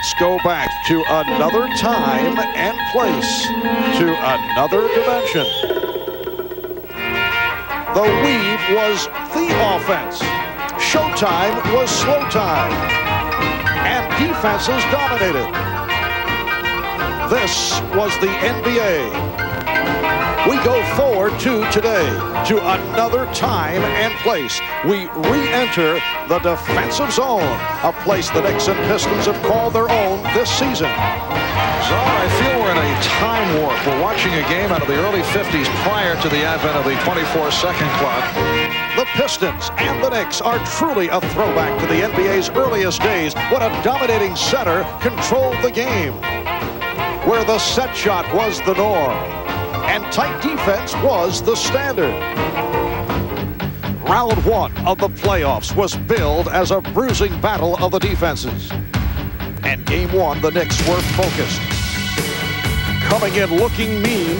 Let's go back to another time and place, to another dimension. The weave was the offense. Showtime was slow time. And defenses dominated. This was the NBA. We go forward to today, to another time and place. We re-enter the defensive zone, a place the Knicks and Pistons have called their own this season. So I feel we're in a time warp. We're watching a game out of the early 50s prior to the advent of the 24-second clock. The Pistons and the Knicks are truly a throwback to the NBA's earliest days when a dominating center controlled the game, where the set shot was the norm and tight defense was the standard. Round one of the playoffs was billed as a bruising battle of the defenses. And game one, the Knicks were focused. Coming in looking mean,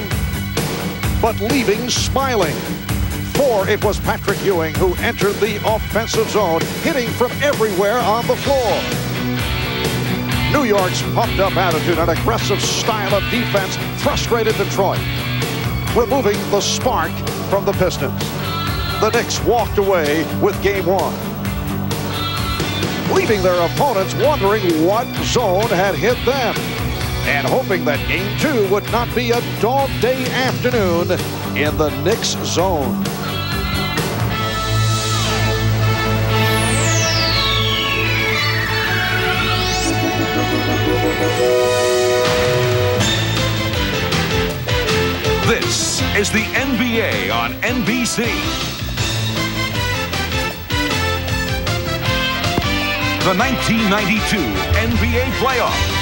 but leaving smiling. For it was Patrick Ewing who entered the offensive zone, hitting from everywhere on the floor. New York's pumped-up attitude and aggressive style of defense frustrated Detroit, removing the spark from the Pistons. The Knicks walked away with game one, leaving their opponents wondering what zone had hit them and hoping that game two would not be a dog day afternoon in the Knicks zone. This is the NBA on NBC. The 1992 NBA playoffs.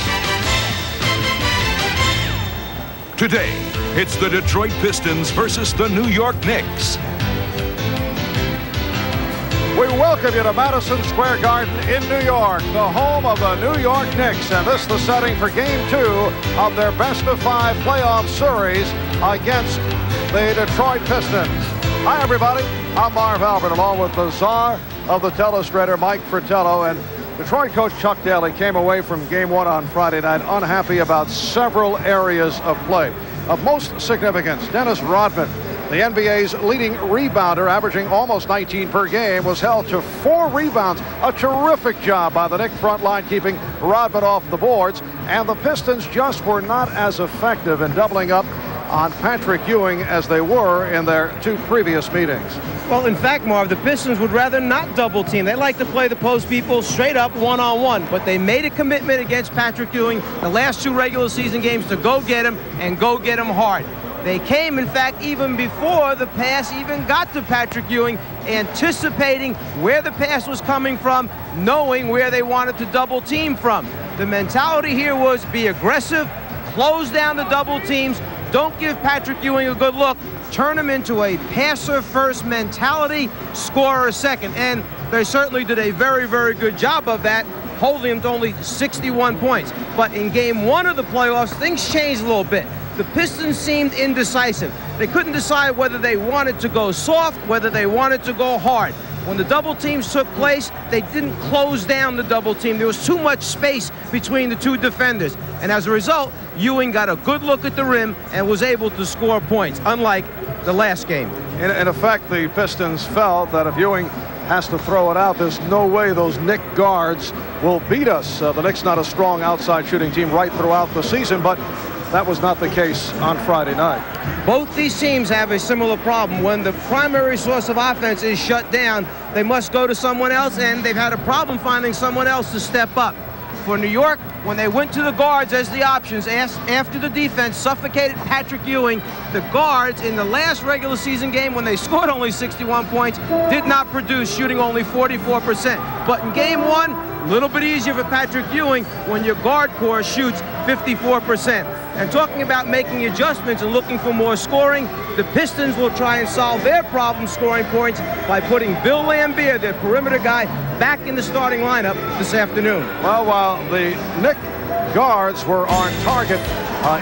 Today, it's the Detroit Pistons versus the New York Knicks. We welcome you to Madison Square Garden in New York, the home of the New York Knicks, and this is the setting for game two of their best-of-5 playoff series against the Detroit Pistons. Hi, everybody. I'm Marv Albert, along with the czar of the telestrator, Mike Fratello, and Detroit coach Chuck Daly came away from game one on Friday night unhappy about several areas of play. Of most significance, Dennis Rodman, the NBA's leading rebounder, averaging almost 19 per game, was held to 4 rebounds. A terrific job by the Knicks front line keeping Rodman off the boards. And the Pistons just were not as effective in doubling up on Patrick Ewing as they were in their 2 previous meetings. Well, in fact, Marv, the Pistons would rather not double team. They like to play the post people straight up one-on-one. But they made a commitment against Patrick Ewing the last 2 regular season games to go get him and go get him hard. They came, in fact, even before the pass even got to Patrick Ewing, anticipating where the pass was coming from, knowing where they wanted to double team from. The mentality here was be aggressive, close down the double teams, don't give Patrick Ewing a good look, turn him into a passer-first mentality, scorer second. And they certainly did a very, very good job of that, holding him to only 61 points. But in game one of the playoffs, things changed a little bit. The Pistons seemed indecisive. They couldn't decide whether they wanted to go soft, whether they wanted to go hard. When the double teams took place, they didn't close down the double team. There was too much space between the 2 defenders. And as a result, Ewing got a good look at the rim and was able to score points, unlike the last game. In effect, the Pistons felt that if Ewing has to throw it out, there's no way those Knick guards will beat us. The Knicks not a strong outside shooting team right throughout the season, but that was not the case on Friday night. Both these teams have a similar problem. When the primary source of offense is shut down, they must go to someone else, and they've had a problem finding someone else to step up. For New York, when they went to the guards as the options, after the defense suffocated Patrick Ewing, the guards in the last regular season game, when they scored only 61 points, did not produce, shooting only 44%. But in game one, a little bit easier for Patrick Ewing when your guard core shoots 54%. And talking about making adjustments and looking for more scoring, the Pistons will try and solve their problem scoring points by putting Bill Laimbeer, their perimeter guy, back in the starting lineup this afternoon. Well, while the Knick guards were on target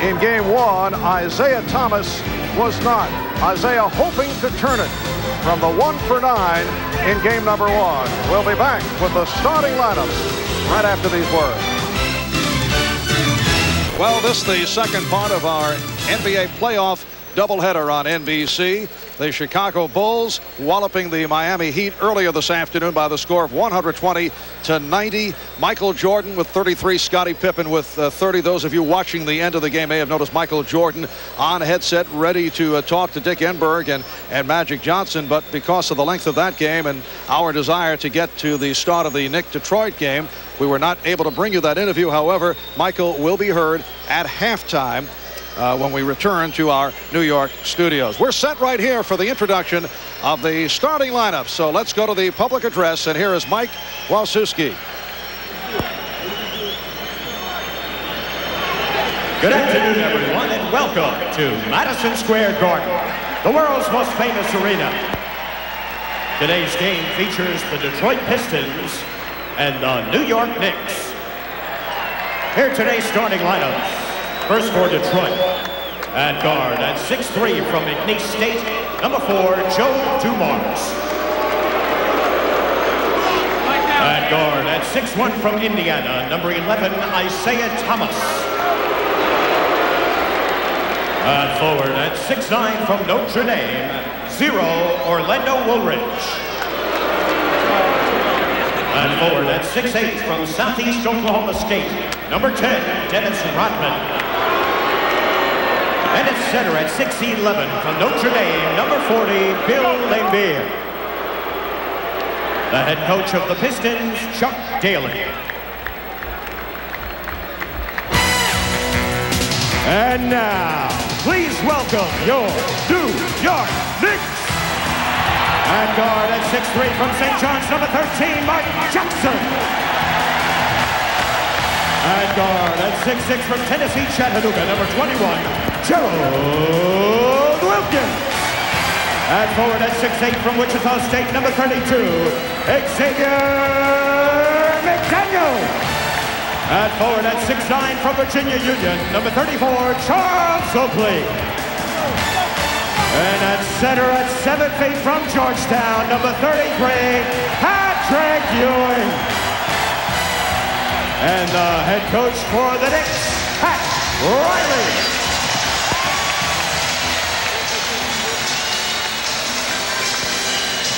in game one, Isiah Thomas was not. Isiah hoping to turn it from the 1 for 9 in game number 1. We'll be back with the starting lineups right after these words. Well, this is the second part of our NBA playoff doubleheader on NBC. The Chicago Bulls walloping the Miami Heat earlier this afternoon by the score of 120-90. Michael Jordan with 33, Scottie Pippen with 30. Those of you watching the end of the game may have noticed Michael Jordan on headset ready to talk to Dick Enberg and Magic Johnson, but because of the length of that game and our desire to get to the start of the Knicks-Detroit game, we were not able to bring you that interview. However, Michael will be heard at halftime when we return to our New York studios. We're set right here for the introduction of the starting lineup. So let's go to the public address, and here is Mike Wasiewski. Good afternoon, everyone, and welcome to Madison Square Garden, the world's most famous arena. Today's game features the Detroit Pistons and the New York Knicks. Here are today's starting lineups. First for Detroit, at guard at 6'3" from McNeese State, number 4, Joe Dumars. At guard at 6'1" from Indiana, number 11, Isiah Thomas. At forward at 6'9" from Notre Dame, 0, Orlando Woolridge. At forward at 6'8" from Southeast Oklahoma State, number 10, Dennis Rodman. And at center at 6'11" from Notre Dame, number 40, Bill Laimbeer. The head coach of the Pistons, Chuck Daly. And now, please welcome your New York Knicks. At guard at 6'3" from St. John's, number 13, Mark Jackson. At guard at 6'6" from Tennessee Chattanooga, number 21, Gerald Wilkins. At forward at 6'8" from Wichita State, number 32, Xavier McDaniel. At forward at 6'9" from Virginia Union, number 34, Charles Oakley. And at center at 7 feet from Georgetown, number 33, Patrick Ewing. And the head coach for the Knicks, Pat Riley.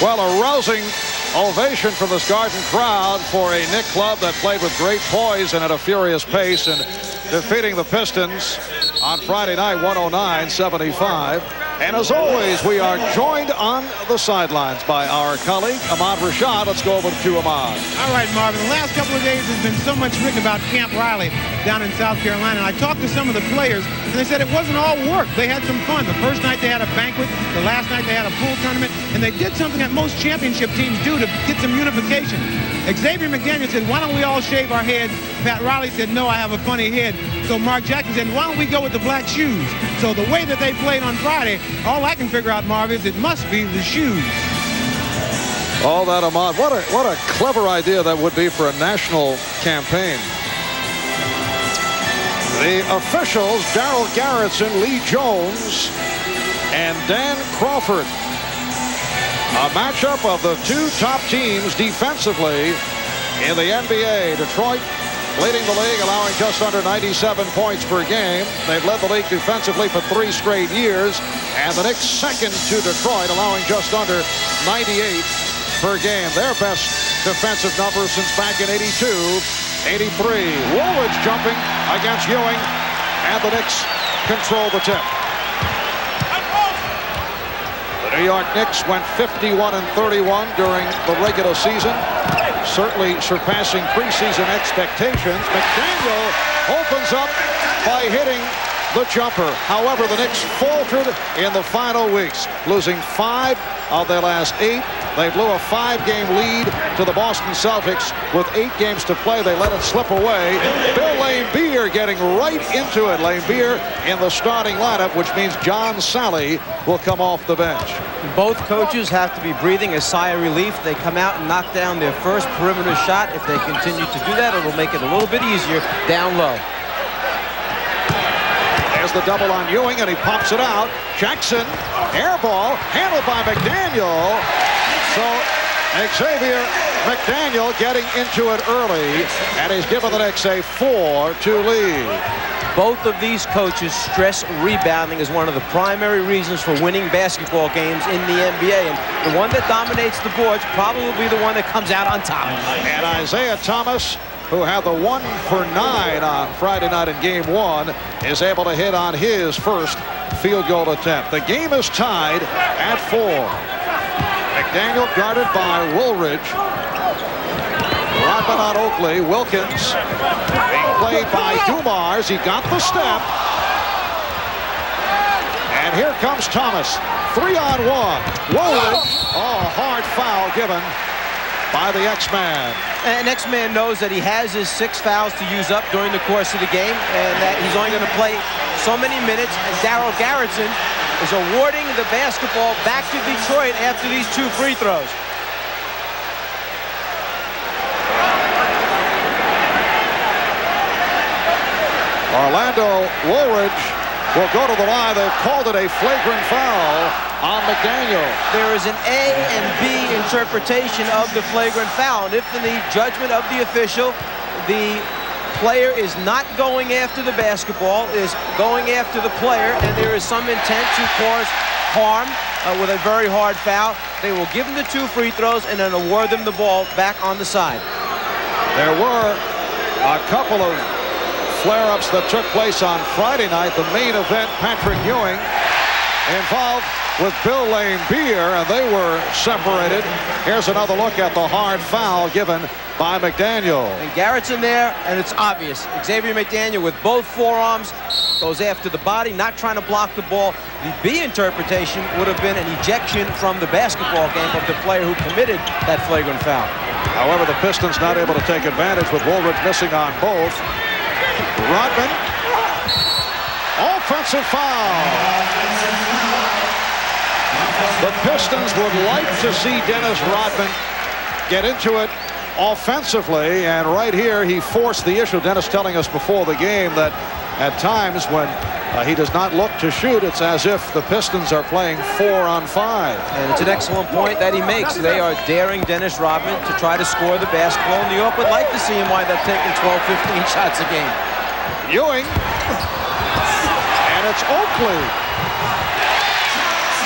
Well, a rousing ovation from this Garden crowd for a Knick club that played with great poise and at a furious pace and defeating the Pistons on Friday night, 109-75. And as always, we are joined on the sidelines by our colleague, Ahmad Rashad. Let's go over to Ahmad. All right, Marvin. The last couple of days has been so much written about Camp Riley down in South Carolina. And I talked to some of the players, and they said it wasn't all work. They had some fun. The first night they had a banquet. The last night they had a pool tournament. And they did something that most championship teams do to get some unification. Xavier McDaniel said, why don't we all shave our heads? Pat Riley said, no, I have a funny head. So Mark Jackson said, why don't we go with the black shoes? So the way that they played on Friday, all I can figure out, Marv, is it must be the shoes. All that, Ahmad. What a clever idea that would be for a national campaign. The officials, Darryl Garretson, Lee Jones, and Dan Crawford. A matchup of the two top teams defensively in the NBA. Detroit leading the league, allowing just under 97 points per game. They've led the league defensively for 3 straight years. And the Knicks second to Detroit, allowing just under 98 per game. Their best defensive numbers since back in 82, 83. Woolridge jumping against Ewing, and the Knicks control the tip. The New York Knicks went 51-31 during the regular season, certainly surpassing preseason expectations. McDaniel opens up by hitting the jumper. However, the Knicks faltered in the final weeks, losing 5 of their last 8. They blew a 5-game lead to the Boston Celtics with 8 games to play. They let it slip away. Bill Laimbeer getting right into it. Laimbeer in the starting lineup, which means John Sally will come off the bench. Both coaches have to be breathing a sigh of relief. They come out and knock down their first perimeter shot. If they continue to do that, it'll make it a little bit easier down low. There's the double on Ewing, and he pops it out. Jackson, air ball, handled by McDaniel. So Xavier McDaniel getting into it early, and he's given the Knicks a 4-2 lead. Both of these coaches stress rebounding as one of the primary reasons for winning basketball games in the NBA. And the one that dominates the boards probably will be the one that comes out on top. And Isiah Thomas, who had the 1 for 9 on Friday night in game 1, is able to hit on his first field goal attempt. The game is tied at 4. McDaniel guarded by Woolridge. Rodman on Oakley. Wilkins being played by Dumars. He got the step. And here comes Thomas. 3-on-1. Woolridge. Oh, hard foul given by the X-Man. And X-Man knows that he has his 6 fouls to use up during the course of the game, and that he's only going to play so many minutes. And Darryl Garretson is awarding the basketball back to Detroit after these 2 free throws. Orlando Woolridge will go to the line. They've called it a flagrant foul on McDaniel. There is an A and B interpretation of the flagrant foul. And if in the judgment of the official, the player is not going after the basketball, is going after the player, and there is some intent to cause harm with a very hard foul, they will give him the 2 free throws and then award them the ball back on the side. There were a couple of flare-ups that took place on Friday night. The main event, Patrick Ewing involved with Bill Laimbeer, and they were separated. Here's another look at the hard foul given by McDaniel. And Garrett's in there, and it's obvious. Xavier McDaniel with both forearms goes after the body, not trying to block the ball. The B interpretation would have been an ejection from the basketball game of the player who committed that flagrant foul. However, the Pistons not able to take advantage with Woolridge missing on both. Rodman, offensive foul. The Pistons would like to see Dennis Rodman get into it offensively, and right here he forced the issue. Dennis telling us before the game that at times when he does not look to shoot, it's as if the Pistons are playing 4-on-5. And it's an excellent point that he makes. They are daring Dennis Rodman to try to score the basketball. New York would like to see him wind up taking 12, 15 shots a game. Ewing, and it's Oakley.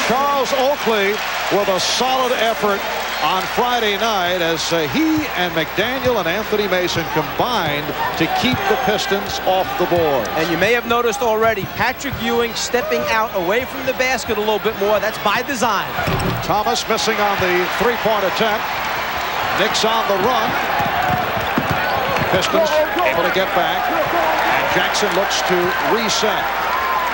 Charles Oakley with a solid effort on Friday night as he and McDaniel and Anthony Mason combined to keep the Pistons off the board. And you may have noticed already Patrick Ewing stepping out away from the basket a little bit more. That's by design. Thomas missing on the 3-point attempt. Knicks on the run. Pistons able to get back. And Jackson looks to reset.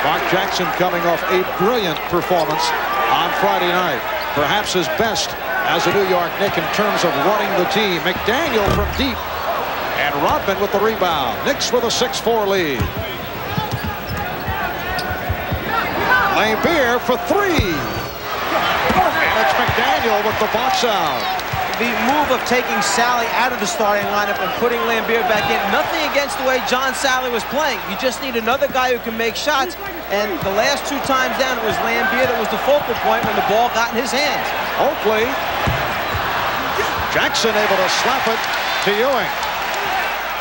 Mark Jackson coming off a brilliant performance on Friday night. Perhaps his best as a New York Knick in terms of running the team. McDaniel from deep. And Rodman with the rebound. Knicks with a 6-4 lead. Laimbeer for 3. And it's McDaniel with the box out. The move of taking Sally out of the starting lineup and putting Laimbeer back in, nothing against the way John Sally was playing. You just need another guy who can make shots. And the last 2 times down, it was Laimbeer that was the focal point when the ball got in his hands. Oakley. Jackson able to slap it to Ewing.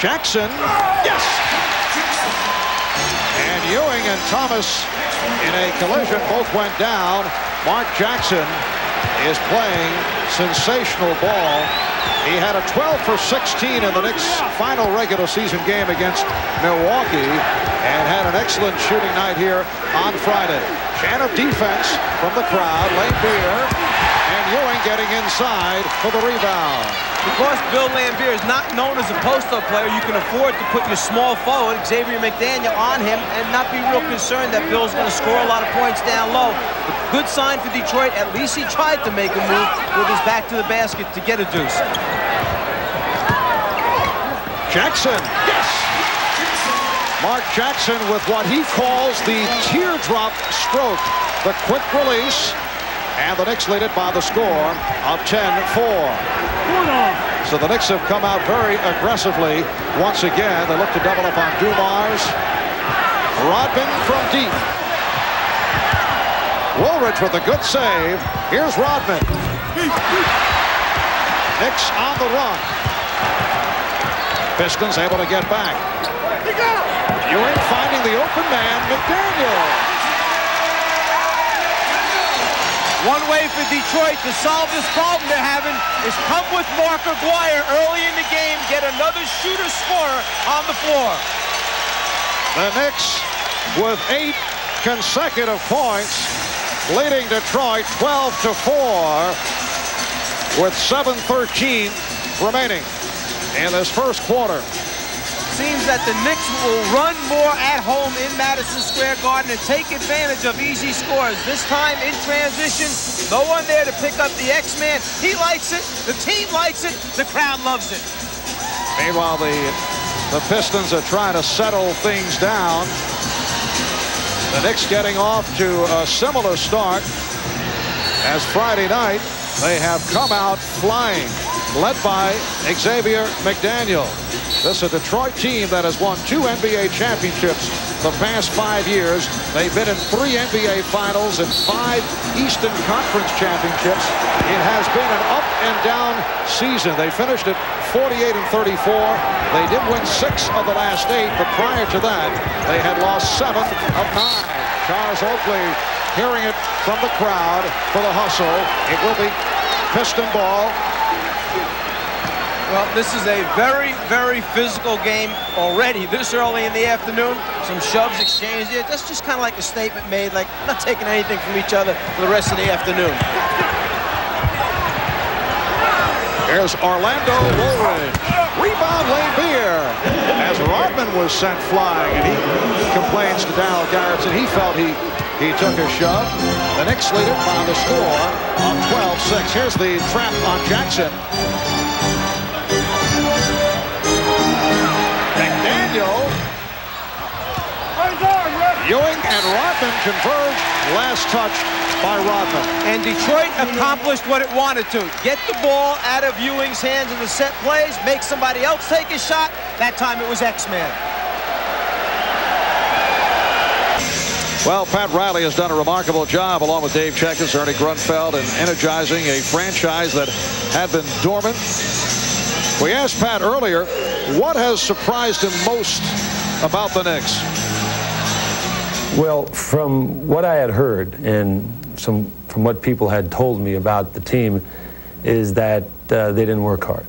Jackson. Yes. And Ewing and Thomas in a collision both went down. Mark Jackson is playing sensational ball. He had a 12 for 16 in the Knicks' final regular season game against Milwaukee and had an excellent shooting night here on Friday. Chant of defense from the crowd. Laimbeer and Ewing getting inside for the rebound. Because Bill Laimbeer is not known as a post-up player, you can afford to put your small forward, Xavier McDaniel, on him and not be real concerned that Bill's going to score a lot of points down low. A good sign for Detroit. At least he tried to make a move with his back to the basket to get a deuce. Jackson, yes! Mark Jackson with what he calls the teardrop stroke. The quick release. And the Knicks lead it by the score of 10-4. So the Knicks have come out very aggressively once again. They look to double up on Dumars. Rodman from deep. Woolridge with a good save. Here's Rodman. Knicks on the run. Pistons able to get back. Ewing finding the open man, McDaniel. One way for Detroit to solve this problem they're having is come with Mark Aguirre early in the game, get another shooter-scorer on the floor. The Knicks with 8 consecutive points, leading Detroit 12-4 with 7:13 remaining in this first quarter. Seems that the Knicks will run more at home in Madison Square Garden and take advantage of easy scores. This time in transition, no one there to pick up the X-Man. He likes it, the team likes it, the crowd loves it. Meanwhile, the Pistons are trying to settle things down. The Knicks getting off to a similar start as Friday night. They have come out flying, led by Xavier McDaniel. This is a Detroit team that has won 2 NBA championships the past 5 years. They've been in 3 NBA finals and 5 Eastern Conference championships. It has been an up and down season. They finished at 48-34. They did win 6 of the last 8, but prior to that, they had lost 7 of 9. Charles Oakley hearing it from the crowd for the hustle. It will be Piston ball. Well, this is a very, very physical game already this early in the afternoon. Some shoves exchanged there. That's just kind of like a statement made, like, not taking anything from each other for the rest of the afternoon. Here's Orlando Woolridge. Rebound Lambier as Rodman was sent flying, and he complains to Darryl Garrettson. He felt he took a shove. The Knicks lead it by the score of 12-6. Here's the trap on Jackson. McDaniel. Ewing and Rodman converge. Last touch by Rodman. And Detroit accomplished what it wanted to. Get the ball out of Ewing's hands in the set plays, make somebody else take a shot. That time it was X-Man. Well, Pat Riley has done a remarkable job along with Dave Checkers, Ernie Grunfeld, in energizing a franchise that had been dormant. We asked Pat earlier, what has surprised him most about the Knicks? Well, from what I had heard and from what people had told me about the team is that they didn't work hard.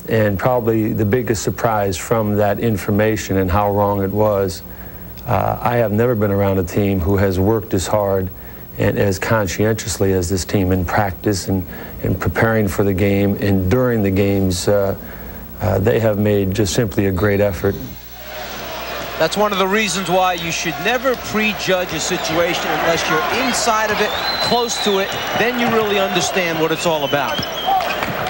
And probably the biggest surprise from that information and how wrong it was, I have never been around a team who has worked as hard and as conscientiously as this team in practice and preparing for the game, and during the games they have made just simply a great effort. That's one of the reasons why you should never prejudge a situation unless you're inside of it, close to it. Then you really understand what it's all about.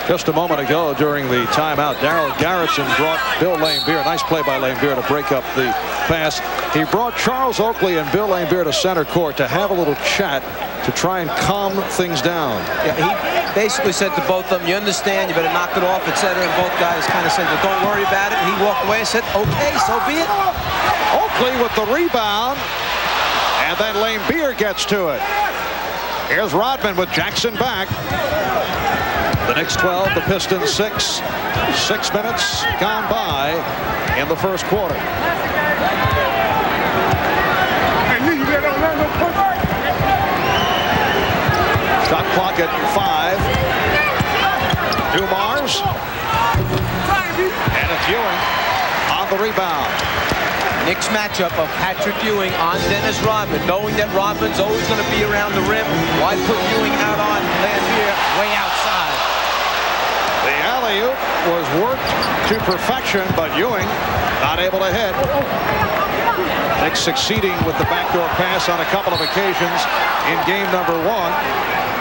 Just a moment ago during the timeout, Darryl Garrettson brought Bill Lambier. Nice play by Lambier to break up the pass. He brought Charles Oakley and Bill Lambier to center court to have a little chat to try and calm things down. Yeah, he basically said to both of them, you understand, you better knock it off, etc. And both guys kind of said, well, don't worry about it. And he walked away and said, okay, so be it. Oakley with the rebound, and then Lambier gets to it. Here's Rodman with Jackson back. The Knicks 12, the Pistons 6. 6 minutes gone by in the first quarter. Shot clock at 5. Dumars. And it's Ewing on the rebound. Knicks matchup of Patrick Ewing on Dennis Rodman, knowing that Rodman's always going to be around the rim. Why put Ewing out on Lambier way outside? The alley-oop was worked to perfection, but Ewing not able to hit. Knicks succeeding with the backdoor pass on a couple of occasions in game number 1.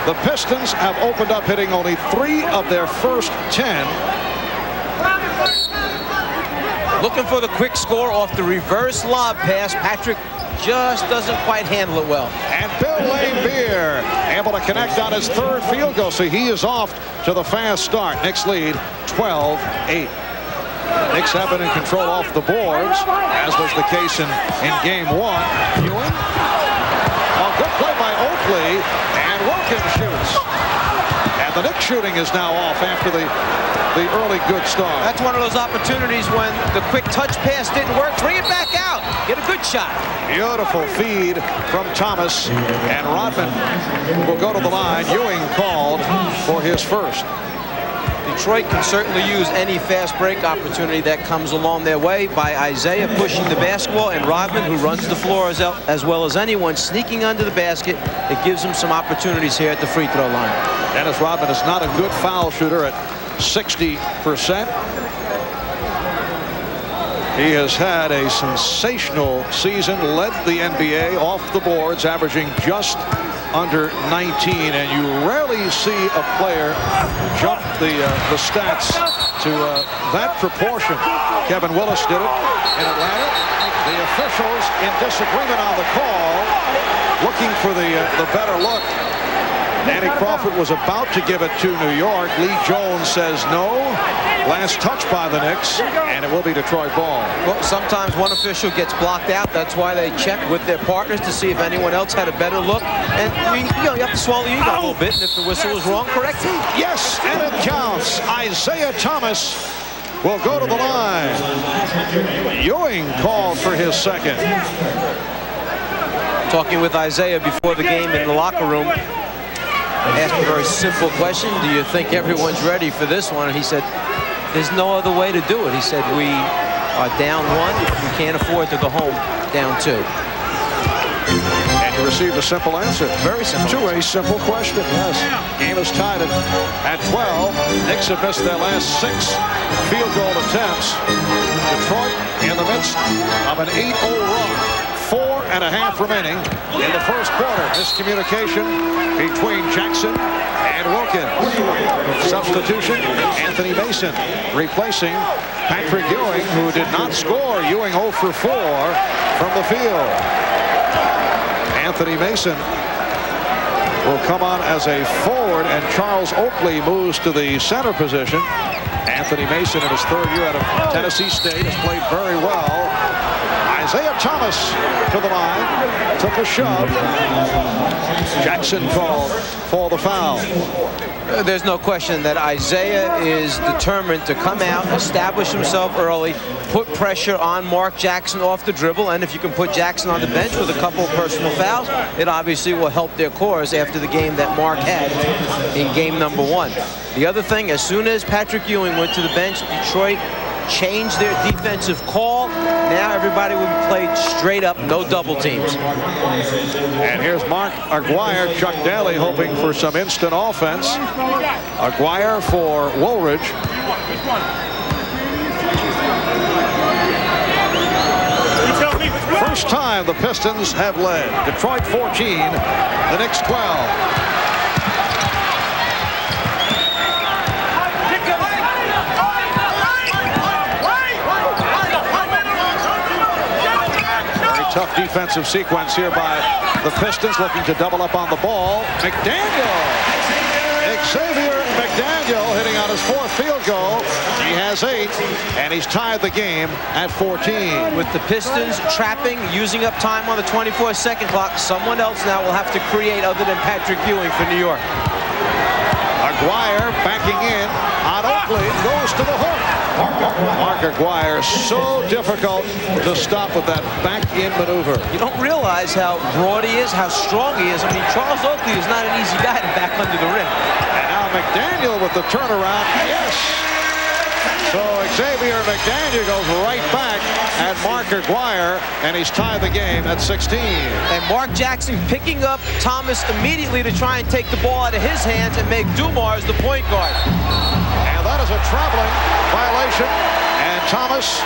The Pistons have opened up, hitting only 3 of their first 10. Looking for the quick score off the reverse lob pass. Patrick just doesn't quite handle it well. And Bill Lambier able to connect on his 3rd field goal, so he is off to the fast start. Knicks lead 12-8. Knicks have been in control off the boards, as was the case in game 1. Ewing. A good play by Oakley, and Wilkins shoots. And The Knicks shooting is now off after the early good start. That's one of those opportunities when the quick touch pass didn't work. Bring it back out. Get a good shot. Beautiful feed from Thomas, and Rodman will go to the line. Ewing called for his first. Detroit can certainly use any fast break opportunity that comes along their way by Isiah pushing the basketball and Rodman, who runs the floor as well as anyone, sneaking under the basket. It gives him some opportunities here at the free throw line. Dennis Rodman is not a good foul shooter at 60%. He has had a sensational season, led the NBA off the boards, averaging just under 19, and you rarely see a player jump the stats to that proportion. Kevin Willis did it in Atlanta. The officials in disagreement on the call, looking for the better look. Danny Crawford was about to give it to New York. Lee Jones says no. Last touch by the Knicks, and it will be Detroit ball. Well, sometimes one official gets blocked out. That's why they check with their partners to see if anyone else had a better look. And you have to swallow your ego a little bit, and if the whistle was wrong, correct it. Yes, and it counts. Isiah Thomas will go to the line. Ewing called for his second. Talking with Isiah before the game in the locker room, I asked him a very simple question. Do you think everyone's ready for this one? And he said, there's no other way to do it. He said, we are down 1. We can't afford to go home down 2. And you received a simple answer. Very simple. To a simple question, yes. Game is tied at 12. Knicks have missed their last 6 field goal attempts. Detroit in the midst of an 8-0 run. 4.5 remaining in the first quarter. Miscommunication between Jackson and Wilkins. Substitution, Anthony Mason replacing Patrick Ewing, who did not score. Ewing 0 for 4 from the field. Anthony Mason will come on as a forward, and Charles Oakley moves to the center position. Anthony Mason, in his 3rd year out of Tennessee State, has played very well. Isiah Thomas to the line, took a shove. Jackson called for the foul. There's no question that Isiah is determined to come out, establish himself early, put pressure on Mark Jackson off the dribble, and if you can put Jackson on the bench with a couple of personal fouls, it obviously will help their cause after the game that Mark had in game number 1. The other thing, as soon as Patrick Ewing went to the bench, Detroit changed their defensive call. Now everybody will be played straight up, no double teams. And here's Mark Aguirre. Chuck Daly hoping for some instant offense. Aguirre for Woolridge. First time the Pistons have led. Detroit 14, the Knicks 12. Tough defensive sequence here by the Pistons, looking to double up on the ball. McDaniel. Xavier McDaniel hitting on his 4th field goal. He has 8, and he's tied the game at 14. With the Pistons trapping, using up time on the 24-second clock, someone else now will have to create other than Patrick Ewing for New York. Aguirre backing in on Oakley, goes to the hook. Mark Aguirre, so difficult to stop with that back-in maneuver. You don't realize how broad he is, how strong he is. I mean, Charles Oakley is not an easy guy to back under the rim. And now McDaniel with the turnaround. Yes! So Xavier McDaniel goes right back at Mark Aguirre, and he's tied the game at 16. And Mark Jackson picking up Thomas immediately to try and take the ball out of his hands and make Dumars the point guard. And that is a traveling violation. And Thomas,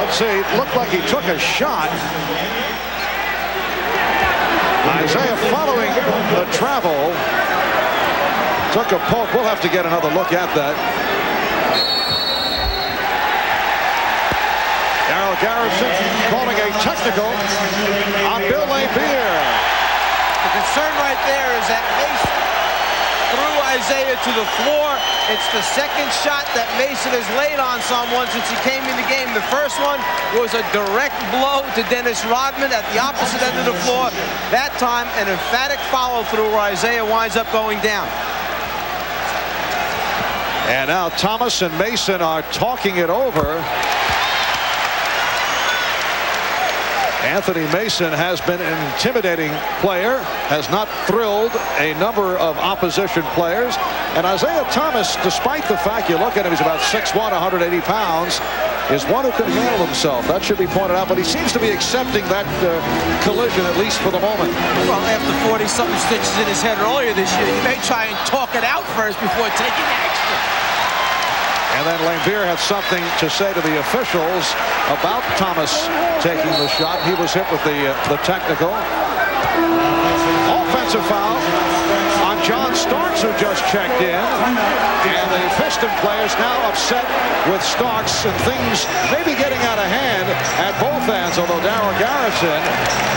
let's see, looked like he took a shot. Isiah following the travel. Took a poke. We'll have to get another look at that. Darryl Garrison calling a technical on Bill Laimbeer. The concern right there is that Mason threw Isiah to the floor. It's the second shot that Mason has laid on someone since he came in the game. The first one was a direct blow to Dennis Rodman at the opposite end of the floor. That time, an emphatic follow-through where Isiah winds up going down. And now Thomas and Mason are talking it over. Anthony Mason has been an intimidating player, has not thrilled a number of opposition players. And Isiah Thomas, despite the fact you look at him, he's about 6'1", 180 pounds, is one who can handle himself. That should be pointed out, but he seems to be accepting that collision, at least for the moment. Well, after 40-something stitches in his head earlier this year, you may try and talk it out first before taking action. And then Lambier had something to say to the officials about Thomas taking the shot. He was hit with the technical. Offensive foul on John Starks, who just checked in. And the Piston players now upset with Starks, and things may be getting out of hand at both ends, although Darryl Garrison,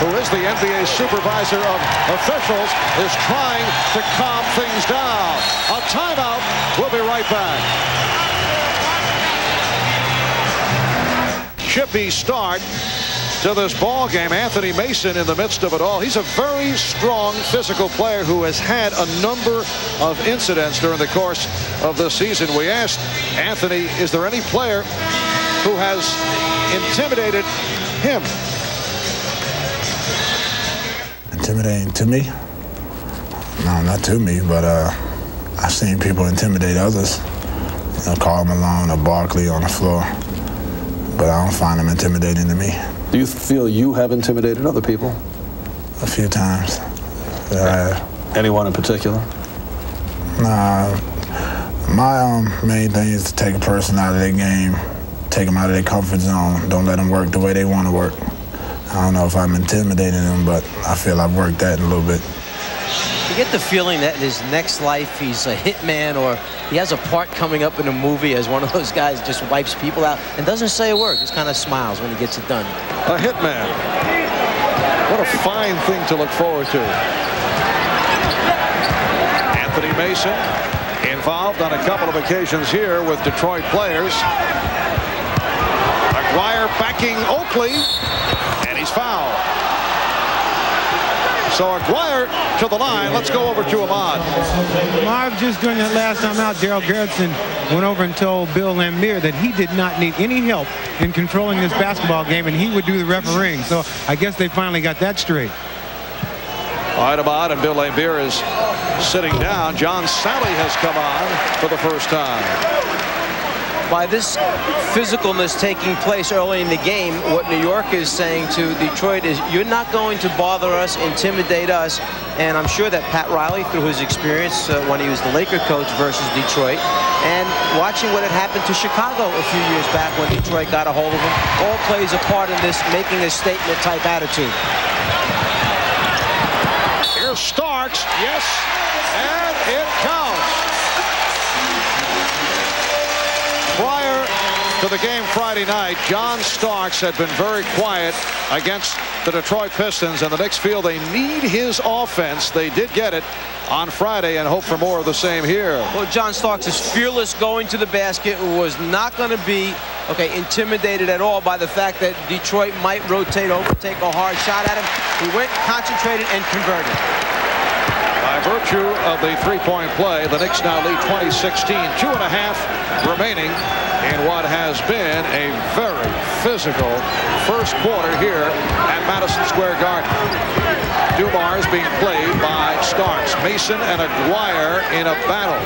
who is the NBA supervisor of officials, is trying to calm things down. A timeout. We'll be right back. Chippy start to this ball game. Anthony Mason in the midst of it all. He's a very strong physical player who has had a number of incidents during the course of the season. We asked Anthony, is there any player who has intimidated him? Intimidating to me? No, not to me, but I've seen people intimidate others. You know, Karl Malone or Barkley on the floor. But I don't find them intimidating to me. Do you feel you have intimidated other people? A few times. Anyone in particular? Nah, my main thing is to take a person out of their game, take them out of their comfort zone, don't let them work the way they want to work. I don't know if I'm intimidating them, but I feel I've worked that a little bit. You get the feeling that in his next life he's a hitman, or he has a part coming up in a movie as one of those guys that just wipes people out and doesn't say a word, just kind of smiles when he gets it done. A hitman. What a fine thing to look forward to. Anthony Mason involved on a couple of occasions here with Detroit players. McGuire backing Oakley, and he's fouled. So Aguirre to the line. Let's go over to Ahmad. Marv, just during that last time out, Darryl Garrison went over and told Bill Lambier that he did not need any help in controlling this basketball game, and he would do the refereeing. So I guess they finally got that straight. All right, Ahmad, and Bill Lambier is sitting down. John Sally has come on for the first time. By this physicalness taking place early in the game, what New York is saying to Detroit is, you're not going to bother us, intimidate us. And I'm sure that Pat Riley, through his experience when he was the Laker coach versus Detroit, and watching what had happened to Chicago a few years back when Detroit got a hold of him, all plays a part in this making a statement type attitude. Here's Starks, yes, and it counts. Prior to the game Friday night, John Starks had been very quiet against the Detroit Pistons, and the Knicks feel they need his offense. They did get it on Friday and hope for more of the same here. Well, John Starks is fearless going to the basket, was not going to be intimidated at all by the fact that Detroit might rotate over, take a hard shot at him. He went, concentrated, and converted. By virtue of the three-point play, the Knicks now lead 20-16, 2.5 remaining in what has been a very physical first quarter here at Madison Square Garden. Dumars being played by Starks, Mason, and Aguirre in a battle.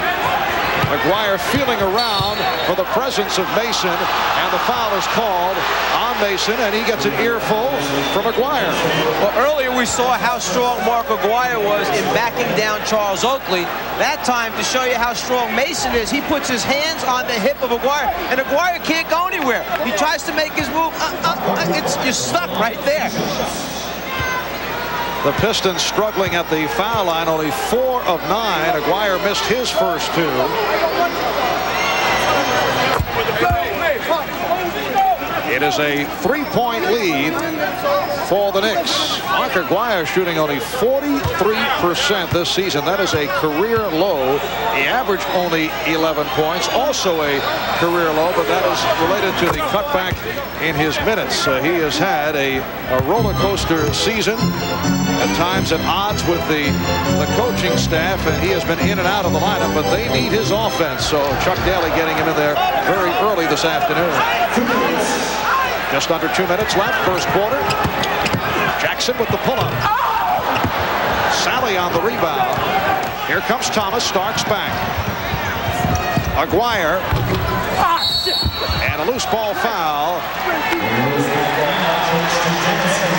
Aguirre feeling around for the presence of Mason, and the foul is called on Mason, and he gets an earful from Aguirre. Well, earlier we saw how strong Mark Aguirre was in backing down Charles Oakley. That time, to show you how strong Mason is, he puts his hands on the hip of Aguirre, and Aguirre can't go anywhere. He tries to make his move. You're stuck right there. The Pistons struggling at the foul line, only 4 of 9. Aguirre missed his first 2. It is a 3-point lead for the Knicks. Mark Aguirre shooting only 43% this season. That is a career low. He averaged only 11 points, also a career low, but that is related to the cutback in his minutes. He has had a roller coaster season, at times at odds with the coaching staff, and he has been in and out of the lineup, but they need his offense. So Chuck Daly getting him in there very early this afternoon. Just under 2 minutes left, first quarter. Jackson with the pull-up. Sally on the rebound. Here comes Thomas, Starks back. Aguirre. And a loose ball foul.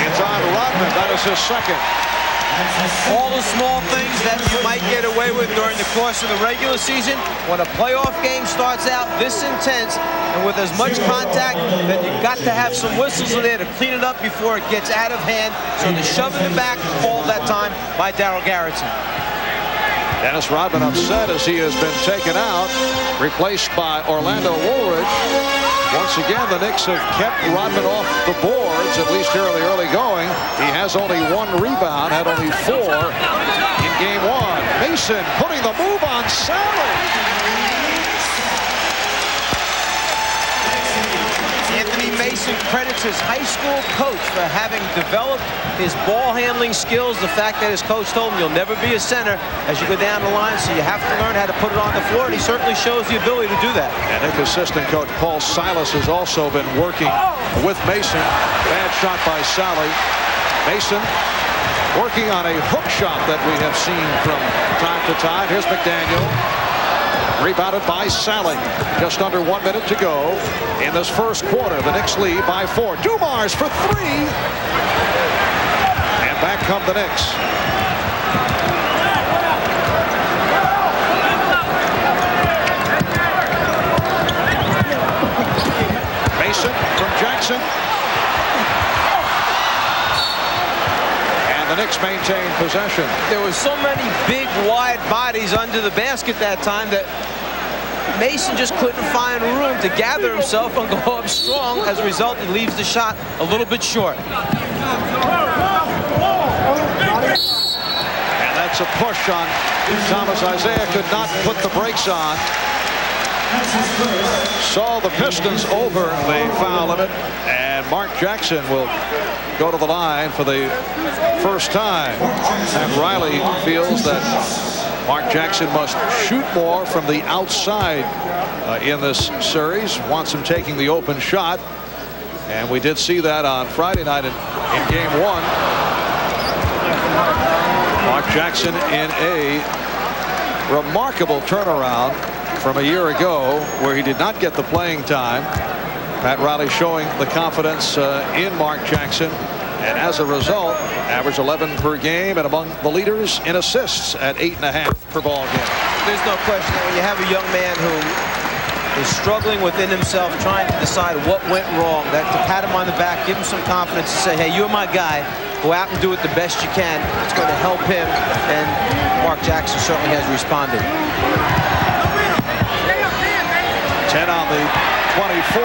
It's on Rodman. That is his second. All the small things that you might get away with during the course of the regular season, when a playoff game starts out this intense and with as much contact, then you've got to have some whistles in there to clean it up before it gets out of hand. So the shove in the back called that time by Darryl Garrettson. Dennis Rodman upset as he has been taken out, replaced by Orlando Woolridge. Once again, the Knicks have kept Rodman off the boards, at least here in the early going. He has only 1 rebound, had only 4 in game 1. Mason putting the move on Sally. Anthony Mason credits his high school coach for having developed his ball handling skills. The fact that his coach told him you'll never be a center as you go down the line, so you have to learn how to put it on the floor, and he certainly shows the ability to do that. And Knicks assistant coach Paul Silas has also been working with Mason. Bad shot by Sally. Mason working on a hook shot that we have seen from time to time. Here's McDaniel. Rebounded by Sally. Just under 1 minute to go in this first quarter. The Knicks lead by 4. Dumars for 3. And back come the Knicks. Mason from Jackson. And the Knicks maintain possession. There were so many big, wide bodies under the basket that time that Mason just couldn't find room to gather himself and go up strong. As a result, he leaves the shot a little bit short. And that's a push on Thomas. Isiah could not put the brakes on. Saw the Pistons over the foul limit, and Mark Jackson will go to the line for the first time. And Riley feels that Mark Jackson must shoot more from the outside in this series. Wants him taking the open shot. And we did see that on Friday night in game 1. Mark Jackson in a remarkable turnaround from a year ago where he did not get the playing time. Pat Riley showing the confidence in Mark Jackson. And as a result, average 11 per game and among the leaders in assists at 8.5 per ball game. There's no question that when you have a young man who is struggling within himself, trying to decide what went wrong, that to pat him on the back, give him some confidence to say, hey, you're my guy. Go out and do it the best you can. It's going to help him. And Mark Jackson certainly has responded. 10 on the 24.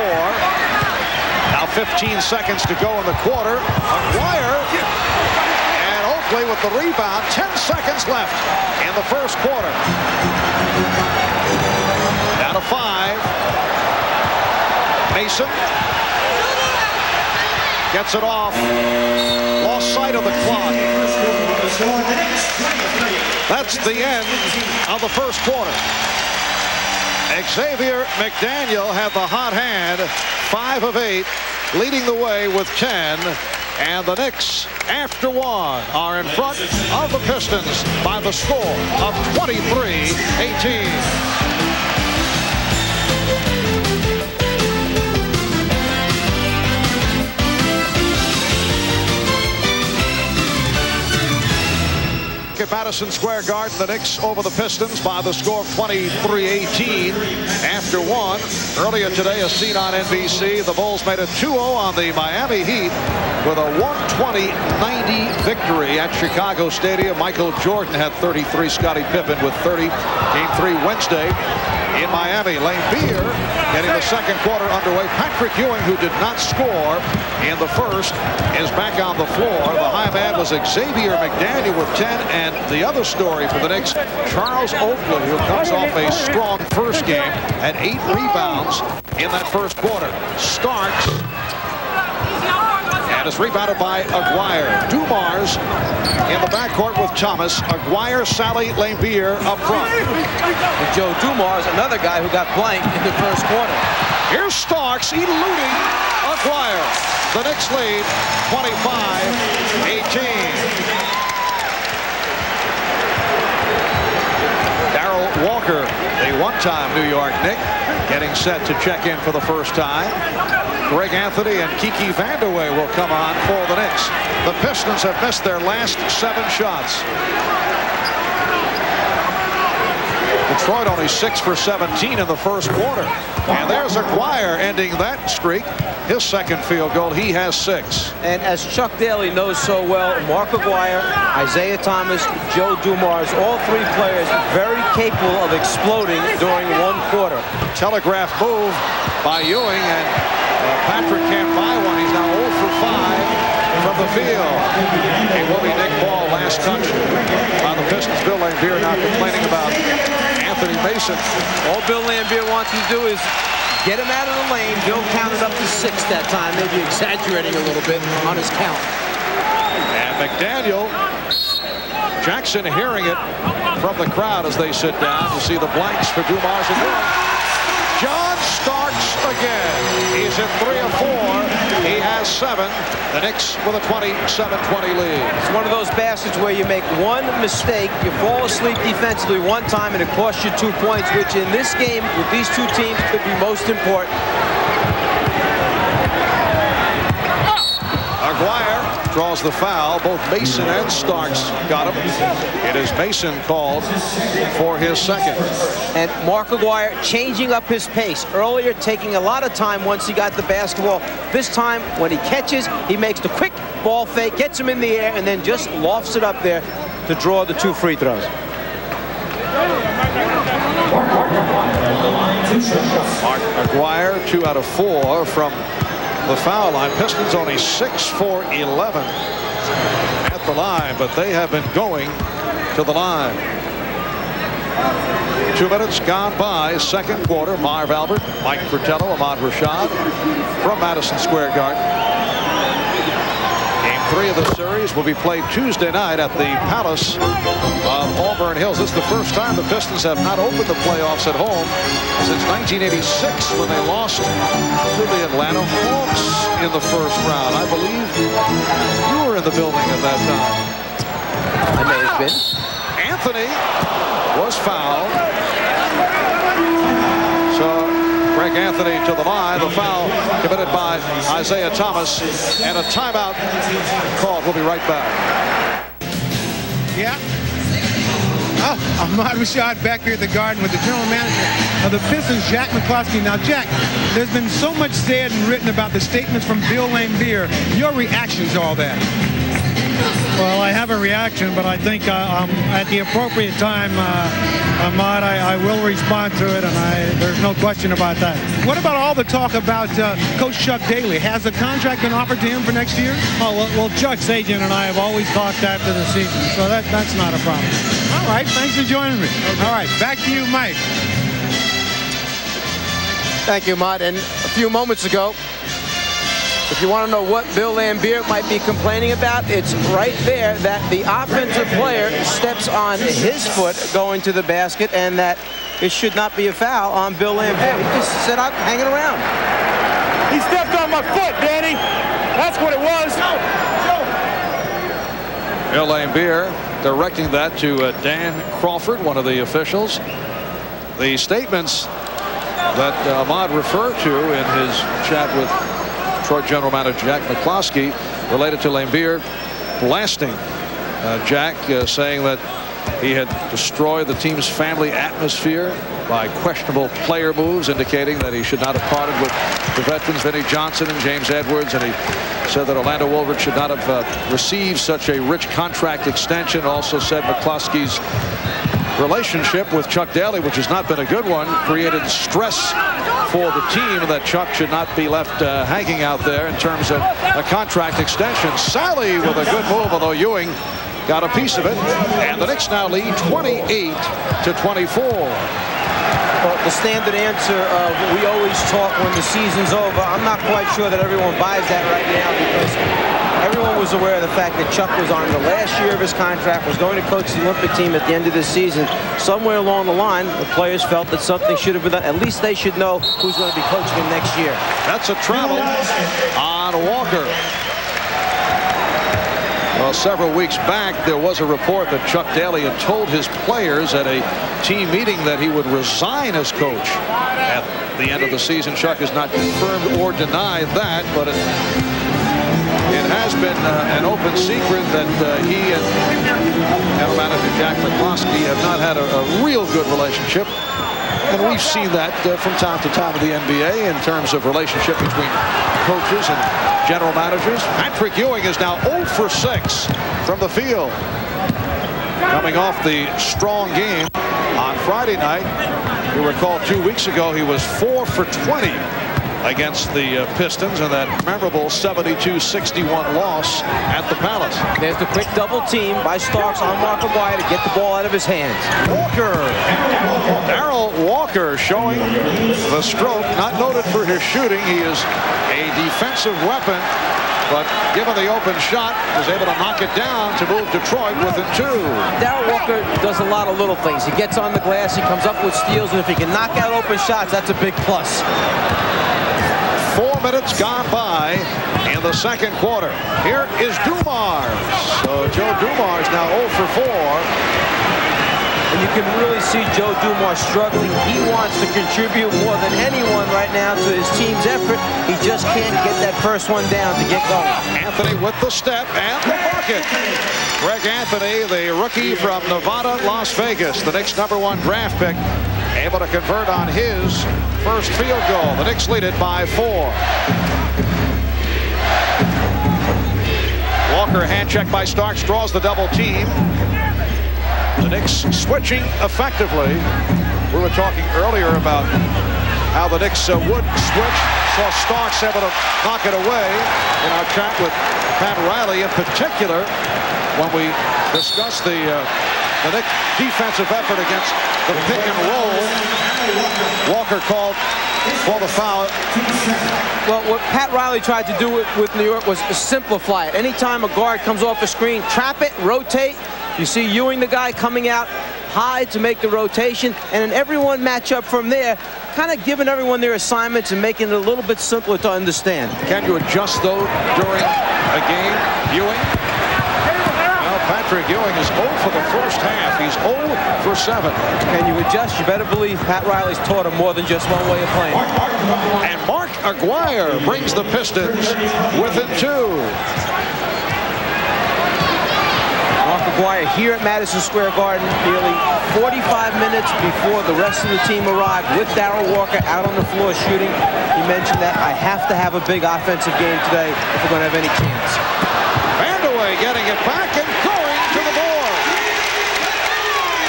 Now 15 seconds to go in the quarter. Aguirre and Oakley with the rebound. 10 seconds left in the first quarter. Down to 5. Mason gets it off. Lost sight of the clock. That's the end of the first quarter. Xavier McDaniel had the hot hand, 5 of 8, leading the way with 10. And the Knicks, after 1, are in front of the Pistons by the score of 23-18. At Madison Square Garden, the Knicks over the Pistons by the score of 23-18 after 1. Earlier today, as seen on NBC, the Bulls made a 2-0 on the Miami Heat with a 120-90 victory at Chicago Stadium. Michael Jordan had 33, Scottie Pippen with 30. Game 3 Wednesday. in Miami. Lambier getting the second quarter underway. Patrick Ewing, who did not score in the first, is back on the floor. The high man was Xavier McDaniel with 10. And the other story for the Knicks, Charles Oakley, who comes off a strong first game, had 8 rebounds in that first quarter. Starks, and is rebounded by Aguirre. Dumars in the backcourt with Thomas. Aguirre, Sally, Lambier up front. And Joe Dumars, another guy who got blanked in the first quarter. Here's Starks eluding Aguirre. The Knicks lead 25-18. Walker, a one-time New York Knick, getting set to check in for the first time. Greg Anthony and Kiki Vandeweghe will come on for the Knicks. The Pistons have missed their last 7 shots. Detroit only 6 for 17 in the first quarter. And there's Aguirre ending that streak. His second field goal. He has 6. And as Chuck Daly knows so well, Mark Aguirre, Isiah Thomas, Joe Dumars, all 3 players very capable of exploding during one quarter. Telegraph move by Ewing, and Patrick can't buy one. He's now 0 for 5 from the field. It will be Nick Ball, last touch by the Pistons. Bill Lambier now complaining about Anthony Mason. All Bill Lambier wants to do is get him out of the lane. Bill counted up to 6 that time, maybe exaggerating a little bit on his count. And McDaniel, Jackson hearing it from the crowd as they sit down. You see the blanks for Dumars and Ewing. John Starks again. He's in 3 of 4. He has 7. The Knicks with a 27-20 lead. It's one of those baskets where you make one mistake, you fall asleep defensively one time, and it costs you 2 points, which in this game with these 2 teams could be most important. Aguirre draws the foul. Both Mason and Starks got him. It is Mason called for his second. And Mark Aguirre changing up his pace. Earlier taking a lot of time once he got the basketball. This time when he catches, he makes the quick ball fake, gets him in the air, and then just lofts it up there to draw the 2 free throws. Mark Aguirre, 2 out of 4 from the foul line. Pistons only 6 for 11 at the line, but they have been going to the line. 2 minutes gone by, second quarter. Marv Albert, Mike Fratello, Ahmad Rashad from Madison Square Garden. Game 3 of the series will be played Tuesday night at the Palace of Auburn Hills. This is the first time the Pistons have not opened the playoffs at home since 1986 when they lost to the Atlanta Hawks in the first round. I believe you were in the building at that time. I may have been. Anthony was fouled. So Greg Anthony to the line. The foul committed by Isiah Thomas, and a timeout called. We'll be right back. Yeah. Oh, Ahmad Rashad back here at the Garden with the general manager of the Pistons, Jack McCloskey. Now, Jack, there's been so much said and written about the statements from Bill Lambier. Your reaction to all that? Well, I have a reaction, but I think at the appropriate time, Ahmad, I will respond to it, and there's no question about that. What about all the talk about Coach Chuck Daly? Has a contract been offered to him for next year? Oh, well, Chuck's agent and I have always talked after the season, so that's not a problem. All right, thanks for joining me. Okay. All right, back to you, Mike. Thank you, Ahmad. And a few moments ago, if you want to know what Bill Lambier might be complaining about, it's right there that the offensive player steps on his foot going to the basket, and that it should not be a foul on Bill Lambier. He just sat out hanging around. He stepped on my foot, Danny. That's what it was. Bill Lambier directing that to Dan Crawford, one of the officials. The statements that Ahmad referred to in his chat with Detroit General Manager Jack McCloskey related to Lambier blasting Jack, saying that he had destroyed the team's family atmosphere by questionable player moves, indicating that he should not have parted with the veterans Vinnie Johnson and James Edwards, and he said that Orlando Woolridge should not have received such a rich contract extension. Also said McCloskey's relationship with Chuck Daly, which has not been a good one, created stress for the team that Chuck should not be left hanging out there in terms of a contract extension. Sally with a good move, although Ewing got a piece of it, and the Knicks now lead 28-24. Well, the standard answer of we always talk when the season's over, I'm not quite sure that everyone buys that right now, because everyone was aware of the fact that Chuck was on the last year of his contract, was going to coach the Olympic team at the end of this season. Somewhere along the line, the players felt that something should have been done. At least they should know who's going to be coaching them next year. That's a travel on Walker. Well, several weeks back, there was a report that Chuck Daly had told his players at a team meeting that he would resign as coach at the end of the season. Chuck has not confirmed or denied that, but it has been an open secret that he and general manager Jack McCloskey have not had a real good relationship. And we've seen that from time to time in the NBA in terms of relationship between coaches and general managers. Patrick Ewing is now 0 for 6 from the field. Coming off the strong game on Friday night. You recall 2 weeks ago he was 4 for 20 against the Pistons in that memorable 72-61 loss at the Palace. There's the quick double team by Starks on Mark Aguirre to get the ball out of his hands. Walker. Darrell Walker showing the stroke. Not noted for his shooting. He is a defensive weapon, but given the open shot, was able to knock it down to move Detroit within 2. Darrell Walker does a lot of little things. He gets on the glass, he comes up with steals, and if he can knock out open shots, that's a big plus. 4 minutes gone by in the second quarter. Here is Dumars. So Joe Dumars now 0 for 4. And you can really see Joe Dumars struggling. He wants to contribute more than anyone right now to his team's effort. He just can't get that first one down to get going. Anthony with the step and the bucket. Greg Anthony, the rookie from Nevada, Las Vegas, the Knicks' #1 draft pick, able to convert on his first field goal. The Knicks lead it by 4. Walker, hand check by Starks, draws the double team. The Knicks switching effectively. We were talking earlier about how the Knicks would switch. Saw Starks able to knock it away in our chat with Pat Riley in particular when we discussed the Knicks defensive effort against the pick and roll. Walker called for the foul. Well, what Pat Riley tried to do with New York was simplify it. Anytime a guard comes off a screen, trap it, rotate. You see Ewing, the guy, coming out high to make the rotation, and in every one matchup from there, kind of giving everyone their assignments and making it a little bit simpler to understand. Can you adjust, though, during a game, Ewing? Well, Patrick Ewing is 0 for the first half. He's 0 for 7. Can you adjust? You better believe Pat Riley's taught him more than just one way of playing. And Mark Aguirre brings the Pistons within 2. Mark Aguirre here at Madison Square Garden nearly 45 minutes before the rest of the team arrived with Darrell Walker out on the floor shooting. He mentioned that I have to have a big offensive game today if we're going to have any chance. Vandeweghe getting it back and going to the board.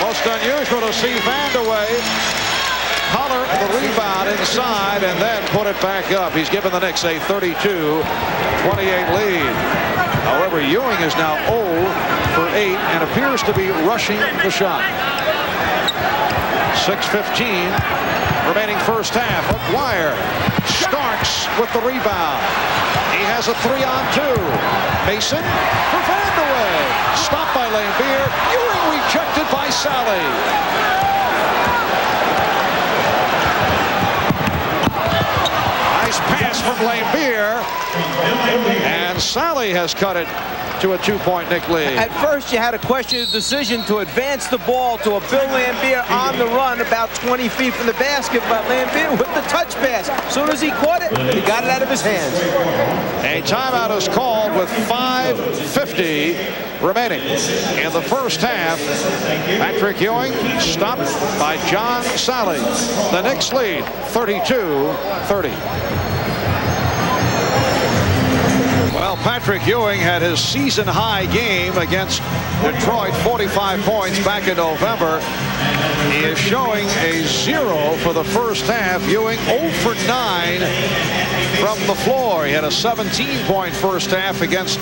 Most unusual to see Vandeweghe collar the rebound inside and then put it back up. He's given the Knicks a 32-28 lead. However, Ewing is now 0 for 8 and appears to be rushing the shot. 6:15 remaining first half. Aguirre, Starks with the rebound. He has a 3-on-2. Mason for Vandeweghe. Stopped by Lambeer. Ewing rejected by Sally. Nice pass from Lambeer. And Sally has cut it to a 2-point Knick lead. At first, you had to question the decision to advance the ball to a Bill Lambeer on the run about 20 feet from the basket, but Lambeer with the touch pass. As soon as he caught it, he got it out of his hands. A timeout is called with 5:50 remaining in the first half. Patrick Ewing stopped by John Sally. The Knicks lead 32-30. Well, Well, Patrick Ewing had his season-high game against Detroit, 45 points back in November. He is showing a 0 for the first half. Ewing 0 for 9 from the floor. He had a 17-point first half against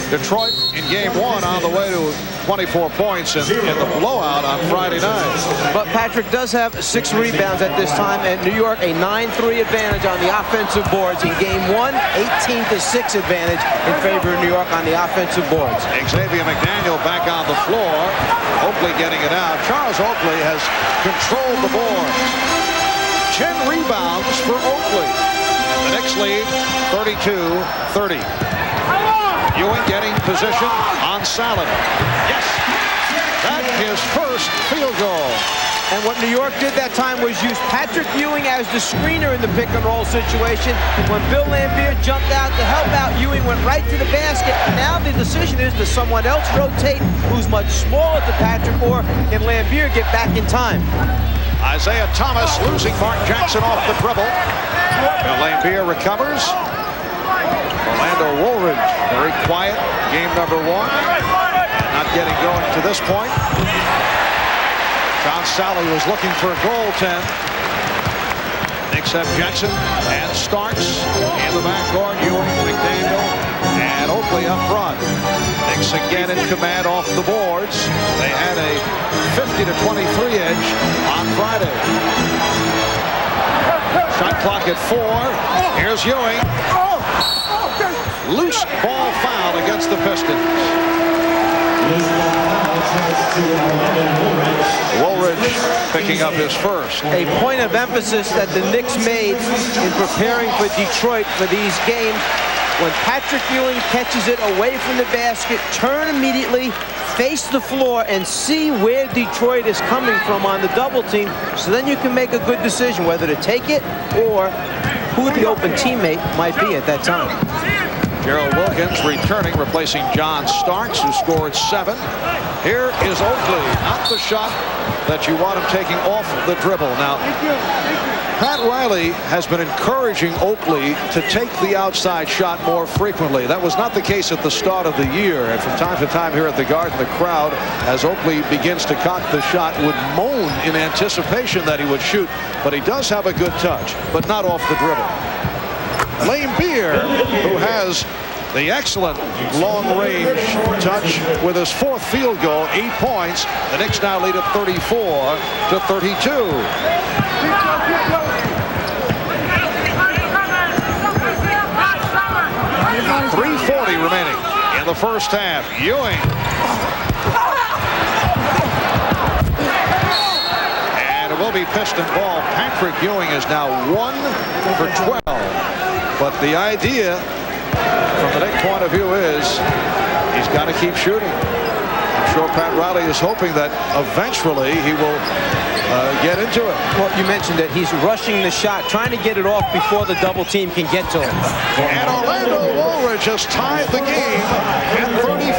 Detroit in game 1 on the way to 24 points in the blowout on Friday night. But Patrick does have 6 rebounds at this time, and New York a 9-3 advantage on the offensive boards. In game 1, 18-6 advantage in favor of New York on the offensive boards. Xavier McDaniel back on the floor. Oakley getting it out. Charles Oakley has controlled the boards. 10 rebounds for Oakley. The Knicks lead 32-30. Ewing getting position on Salad. Yes, that is first field goal. And what New York did that time was use Patrick Ewing as the screener in the pick-and-roll situation. When Bill Laimbeer jumped out to help out, Ewing went right to the basket. Now the decision is, does someone else rotate who's much smaller to Patrick, or can Laimbeer get back in time? Isiah Thomas losing Mark Jackson off the dribble. Laimbeer recovers. Orlando Woolridge, very quiet, game number 1. Not getting going to this point. John Sally was looking for a goaltend. Knicks have Jackson and Starks in the backcourt. Ewing, McDaniel, and Oakley up front. Knicks again in command off the boards. They had a 50-23 edge on Friday. Shot clock at 4. Here's Ewing. Loose ball foul against the Pistons. Woolridge picking up his first. A point of emphasis that the Knicks made in preparing for Detroit for these games. When Patrick Ewing catches it away from the basket, turn immediately, face the floor, and see where Detroit is coming from on the double team. So then you can make a good decision whether to take it or who the open teammate might be at that time. Gerald Wilkins returning, replacing John Starks, who scored 7. Here is Oakley. Not the shot that you want him taking off the dribble. Now, Pat Riley has been encouraging Oakley to take the outside shot more frequently. That was not the case at the start of the year. And from time to time here at the Garden, the crowd, as Oakley begins to cock the shot, would moan in anticipation that he would shoot. But he does have a good touch, but not off the dribble. Laimbeer, who has the excellent long-range touch with his 4th field goal, 8 points. The Knicks now lead at 34-32. 3:40 remaining in the first half. Ewing. And it will be Piston ball. Patrick Ewing is now 1 for 12. But the idea from the Knicks point of view is he's got to keep shooting. I'm sure Pat Riley is hoping that eventually he will get into it. Well, you mentioned that he's rushing the shot, trying to get it off before the double team can get to him. And Orlando Woolridge has tied the game at 34.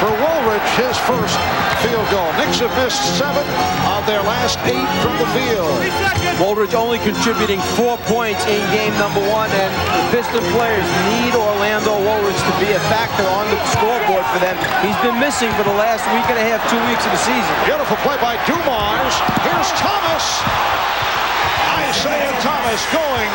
For Woolridge, his first field goal. Knicks have missed 7 of their last 8 from the field. Woolridge only contributing 4 points in game number 1, and the Piston players need Orlando Woolridge to be a factor on the scoreboard for them. He's been missing for the last week and a half, 2 weeks of the season. Beautiful play by Dumars. Here's Thomas. Isiah Thomas going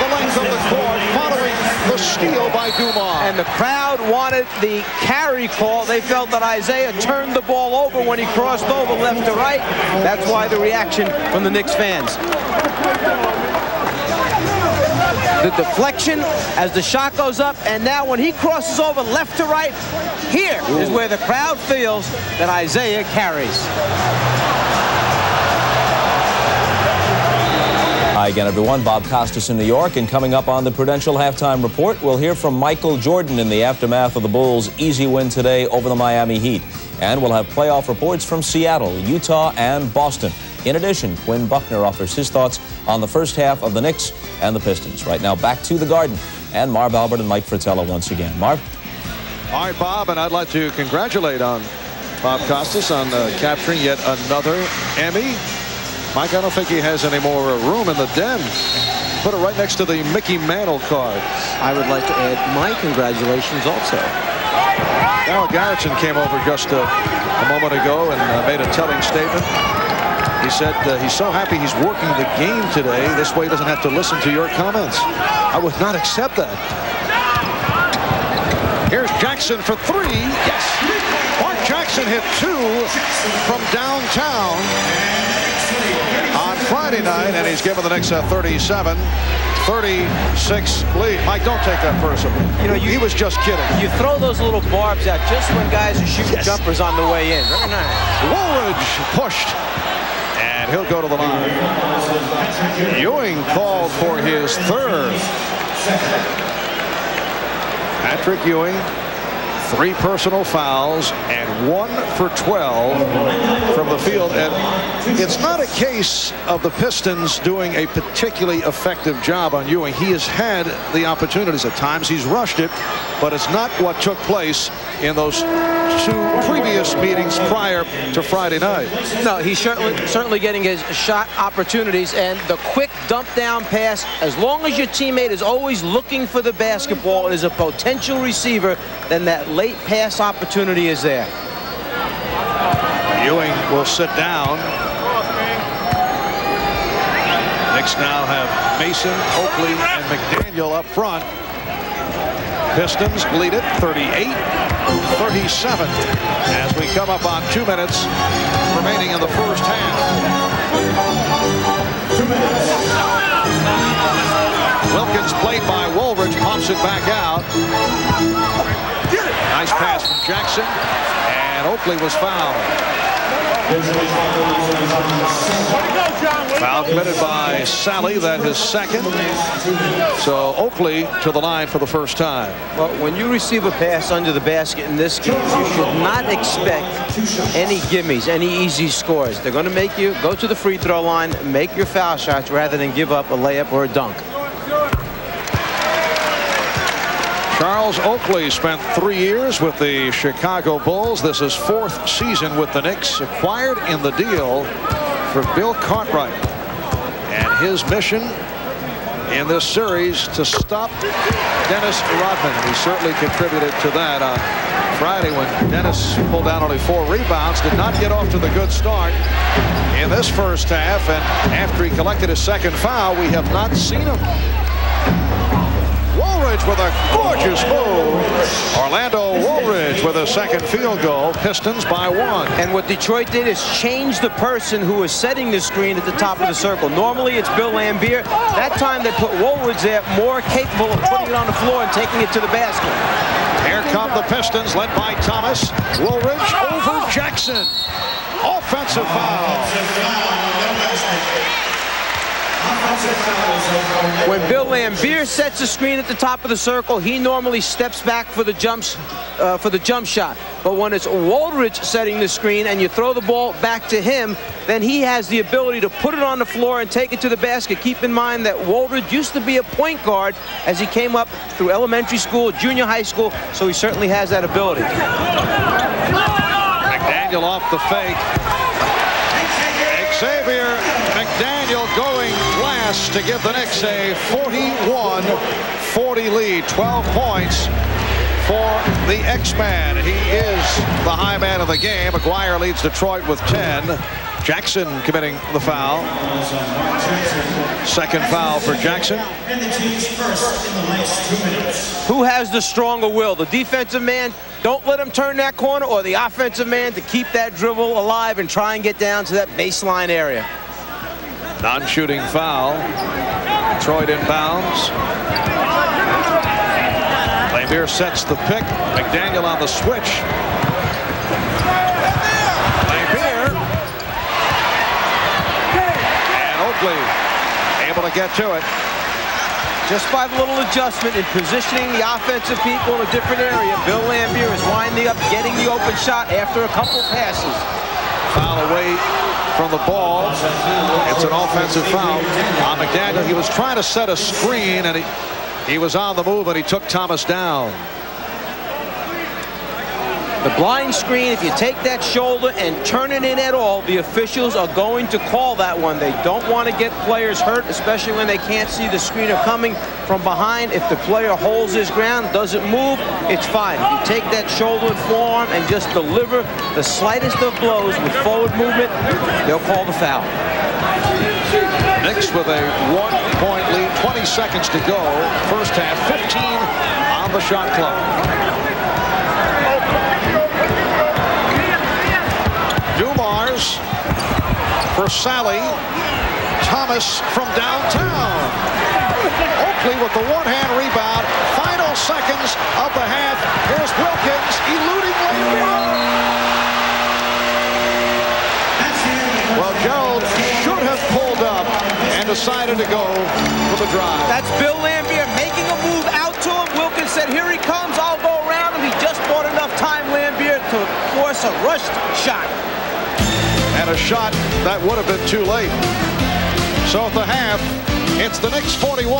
the length of the court, following the steal by Dumars. And the crowd wanted the carry call. They felt that Isiah turned the ball over when he crossed over left to right. That's why the reaction from the Knicks fans. The deflection as the shot goes up, and now when he crosses over left to right, here is where the crowd feels that Isiah carries. Hi again, everyone. Bob Costas in New York, and coming up on the Prudential Halftime Report, we'll hear from Michael Jordan in the aftermath of the Bulls' easy win today over the Miami Heat. And we'll have playoff reports from Seattle, Utah, and Boston. In addition, Quinn Buckner offers his thoughts on the first half of the Knicks and the Pistons. Right now, back to the Garden, and Marv Albert and Mike Fratello once again. Marv? All right, Bob, and I'd like to congratulate on Bob Costas on capturing yet another Emmy. Mike, I don't think he has any more room in the den. put it right next to the Mickey Mantle card. I would like to add my congratulations also. Darryl Garrettson came over just a moment ago and made a telling statement. He said he's so happy he's working the game today. This way he doesn't have to listen to your comments. I would not accept that. Here's Jackson for three. Yes. Mark Jackson hit 2 from downtown on Friday night, and he's given the Knicks a 37-36 lead. Mike, don't take that personally. You know, he was just kidding. You throw those little barbs out just when guys are shooting jumpers on the way in. Very nice. Woolridge pushed, and he'll go to the line. Ewing called for his third. Patrick Ewing, 3 personal fouls and 1 for 12 from the field. And it's not a case of the Pistons doing a particularly effective job on Ewing. He has had the opportunities at times. He's rushed it, but it's not what took place in those 2 previous meetings prior to Friday night. No, he's certainly getting his shot opportunities, and the quick dump down pass, as long as your teammate is always looking for the basketball and is a potential receiver, then that late pass opportunity is there. Ewing will sit down. Knicks now have Mason, Oakley, and McDaniel up front. Pistons lead it 38-37 as we come up on 2 minutes remaining in the first half. 2 minutes. Wilkins, played by Woolridge, pops it back out. Nice pass from Jackson, and Oakley was fouled. Foul committed by Sally, that his second. So Oakley to the line for the first time. Well, when you receive a pass under the basket in this game, you should not expect any gimmies, any easy scores. They're going to make you go to the free throw line, make your foul shots rather than give up a layup or a dunk. Charles Oakley spent 3 years with the Chicago Bulls. This is 4th season with the Knicks, acquired in the deal for Bill Cartwright. And his mission in this series to stop Dennis Rodman. He certainly contributed to that on Friday when Dennis pulled down only 4 rebounds, did not get off to the good start in this first half. And after he collected his second foul, we have not seen him. Woolridge with a gorgeous move. Orlando Woolridge with a second field goal. Pistons by 1. And what Detroit did is change the person who was setting the screen at the top of the circle. Normally it's Bill Lambier. That time they put Woolridge there, more capable of putting it on the floor and taking it to the basket. Here come the Pistons, led by Thomas. Woolridge over Jackson. Offensive foul. When Bill Lambier sets a screen at the top of the circle, he normally steps back for the jump shot. But when it's Woolridge setting the screen and you throw the ball back to him, then he has the ability to put it on the floor and take it to the basket. Keep in mind that Woolridge used to be a point guard as he came up through elementary school, junior high school, so he certainly has that ability. McDaniel off the fake. Xavier McDaniel going last to give the Knicks a 41-40 lead. 12 points for the X-Man. He is the high man of the game. McGuire leads Detroit with 10. Jackson committing the foul. Second foul for Jackson. Who has the stronger will? The defensive man, don't let him turn that corner, or the offensive man to keep that dribble alive and try and get down to that baseline area? Non-shooting foul. Detroit inbounds. Lambier sets the pick. McDaniel on the switch. Lambier. And Oakley able to get to it. Just by the little adjustment in positioning the offensive people in a different area, Bill Lambier is winding up, getting the open shot after a couple passes. Foul away from the ball. It's an offensive foul on McDaniel. He was trying to set a screen, and he was on the move, and he took Thomas down. The blind screen, if you take that shoulder and turn it in at all, the officials are going to call that one. They don't want to get players hurt, especially when they can't see the screener coming from behind. If the player holds his ground, doesn't move, it's fine. If you take that shoulder and forearm and just deliver the slightest of blows with forward movement, they'll call the foul. Knicks with a 1-point lead, 20 seconds to go. First half, 15 on the shot clock. Dumars for Sally. Thomas from downtown. Oakley with the one-hand rebound. Final seconds of the half. Here's Wilkins eluding Lambier. Well, Gerald should have pulled up and decided to go for the drive. That's Bill Lambier making a move out to him. Wilkins said, here he comes, I'll go around him. He just bought enough time, Lambier, to force a rushed shot. And a shot that would have been too late. So at the half, it's the Knicks 41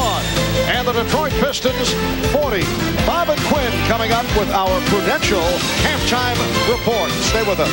and the Detroit Pistons 40. Bob and Quinn coming up with our Prudential halftime report. Stay with us.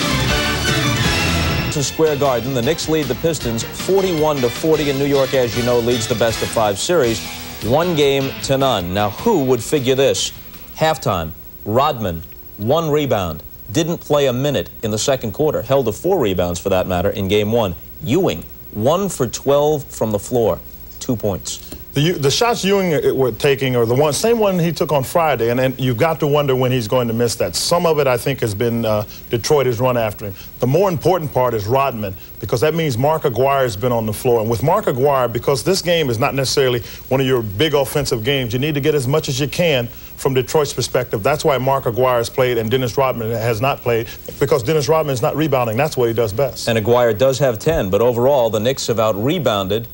Square Garden, the Knicks lead the Pistons 41-40, and New York, as you know, leads the best-of-5 series 1-0. Now, who would figure this? Halftime, Rodman, 1 rebound, didn't play a minute in the second quarter, held to 4 rebounds for that matter in Game 1. Ewing, 1 for 12 from the floor, 2 points. The shots Ewing were taking are the same one he took on Friday, and then you've got to wonder when he's going to miss that. Some of it, I think, has been Detroit has run after him. The more important part is Rodman, because that means Mark Aguirre has been on the floor. And with Mark Aguirre, because this game is not necessarily one of your big offensive games, you need to get as much as you can from Detroit's perspective. That's why Mark Aguirre has played and Dennis Rodman has not played, because Dennis Rodman is not rebounding. That's what he does best. And Aguirre does have 10, but overall, the Knicks have out-rebounded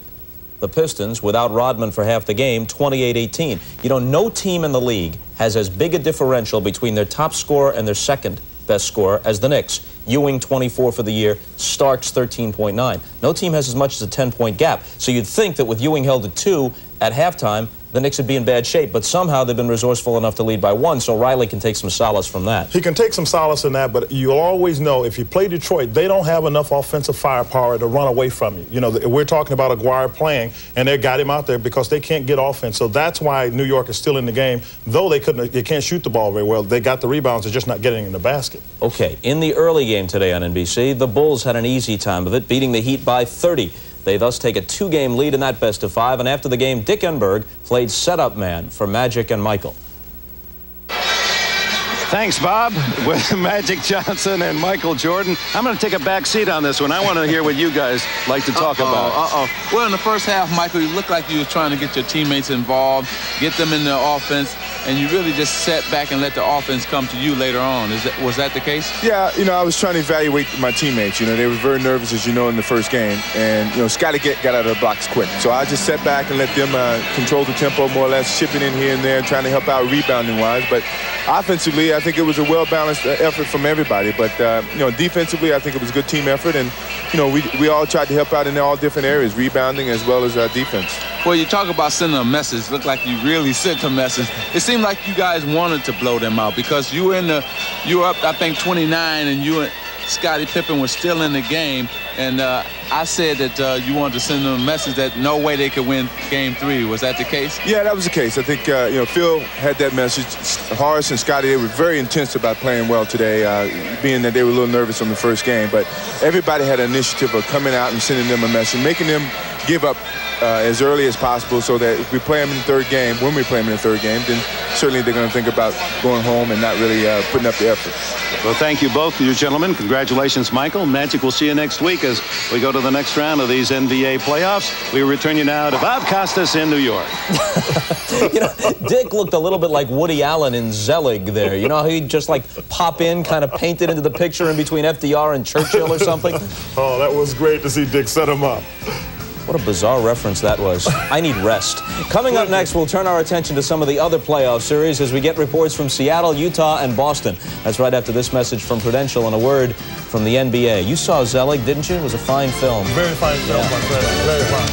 the Pistons without Rodman for half the game, 28-18. You know, no team in the league has as big a differential between their top scorer and their second best scorer as the Knicks. Ewing, 24 for the year. Starks, 13.9. No team has as much as a 10-point gap. So you'd think that with Ewing held at 2 at halftime, the Knicks would be in bad shape, but somehow they've been resourceful enough to lead by 1, so Riley can take some solace from that. He can take some solace in that, but you'll always know if you play Detroit, they don't have enough offensive firepower to run away from you. You know, we're talking about Aguirre playing, and they got him out there because they can't get offense. So that's why New York is still in the game, though they can't shoot the ball very well. They got the rebounds, they're just not getting in the basket. Okay, in the early game today on NBC, the Bulls had an easy time of it, beating the Heat by 30. They thus take a 2-game lead in that best-of-5, and after the game, Dick Enberg played setup man for Magic and Michael. Thanks, Bob. With Magic Johnson and Michael Jordan, I'm going to take a back seat on this one. I want to hear what you guys like to talk about. Well, in the first half, Michael, you looked like you were trying to get your teammates involved, get them in the offense, and you really just sat back and let the offense come to you later on. Was that the case? Yeah, you know, I was trying to evaluate my teammates. You know, they were very nervous, as you know, in the first game. And, you know, Scotty got out of the blocks quick. So I just sat back and let them control the tempo, more or less, chipping in here and there, trying to help out rebounding-wise. But offensively, I think it was a well-balanced effort from everybody. But, you know, defensively, I think it was a good team effort. And, you know, we all tried to help out in all different areas, rebounding as well as defense. Well, you talk about sending a message. Looked like you really sent a message. It seemed like you guys wanted to blow them out because you were up, I think, 29, and you and Scottie Pippen were still in the game. And I said that you wanted to send them a message that no way they could win Game 3. Was that the case? Yeah, that was the case. I think, you know, Phil had that message. Horace and Scottie, they were very intense about playing well today, being that they were a little nervous on the first game. But everybody had an initiative of coming out and sending them a message, making them give up as early as possible so that if we play them in the third game, when we play them in the third game, then certainly they're going to think about going home and not really putting up the effort. Well, thank you both, you gentlemen. Congratulations, Michael. Magic, we'll see you next week as we go to the next round of these NBA playoffs. We return you now to Bob Costas in New York. You know, Dick looked a little bit like Woody Allen in Zelig there. You know how he'd just like pop in, kind of paint it into the picture in between FDR and Churchill or something? Oh, that was great to see Dick set him up. What a bizarre reference that was. I need rest. Coming up next, we'll turn our attention to some of the other playoff series as we get reports from Seattle, Utah, and Boston. That's right after this message from Prudential and a word from the NBA. You saw Zelig, didn't you? It was a fine film. Very fine film, my friend. Very fine.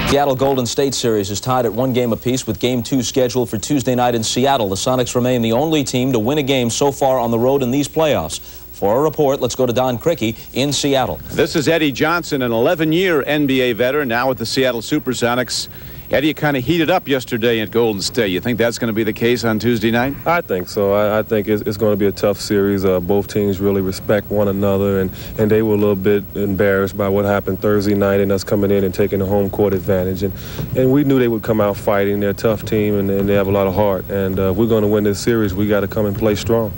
Seattle Golden State series is tied at 1 game apiece with Game 2 scheduled for Tuesday night in Seattle. The Sonics remain the only team to win a game so far on the road in these playoffs. For a report, let's go to Don Criqui in Seattle. This is Eddie Johnson, an 11-year NBA veteran, now with the Seattle Supersonics. Eddie, you kind of heated up yesterday at Golden State. You think that's going to be the case on Tuesday night? I think so. I think it's going to be a tough series. Both teams really respect one another, and they were a little bit embarrassed by what happened Thursday night and us coming in and taking the home court advantage. And we knew they would come out fighting. They're a tough team, and they have a lot of heart. And if we're going to win this series, we got to come and play strong.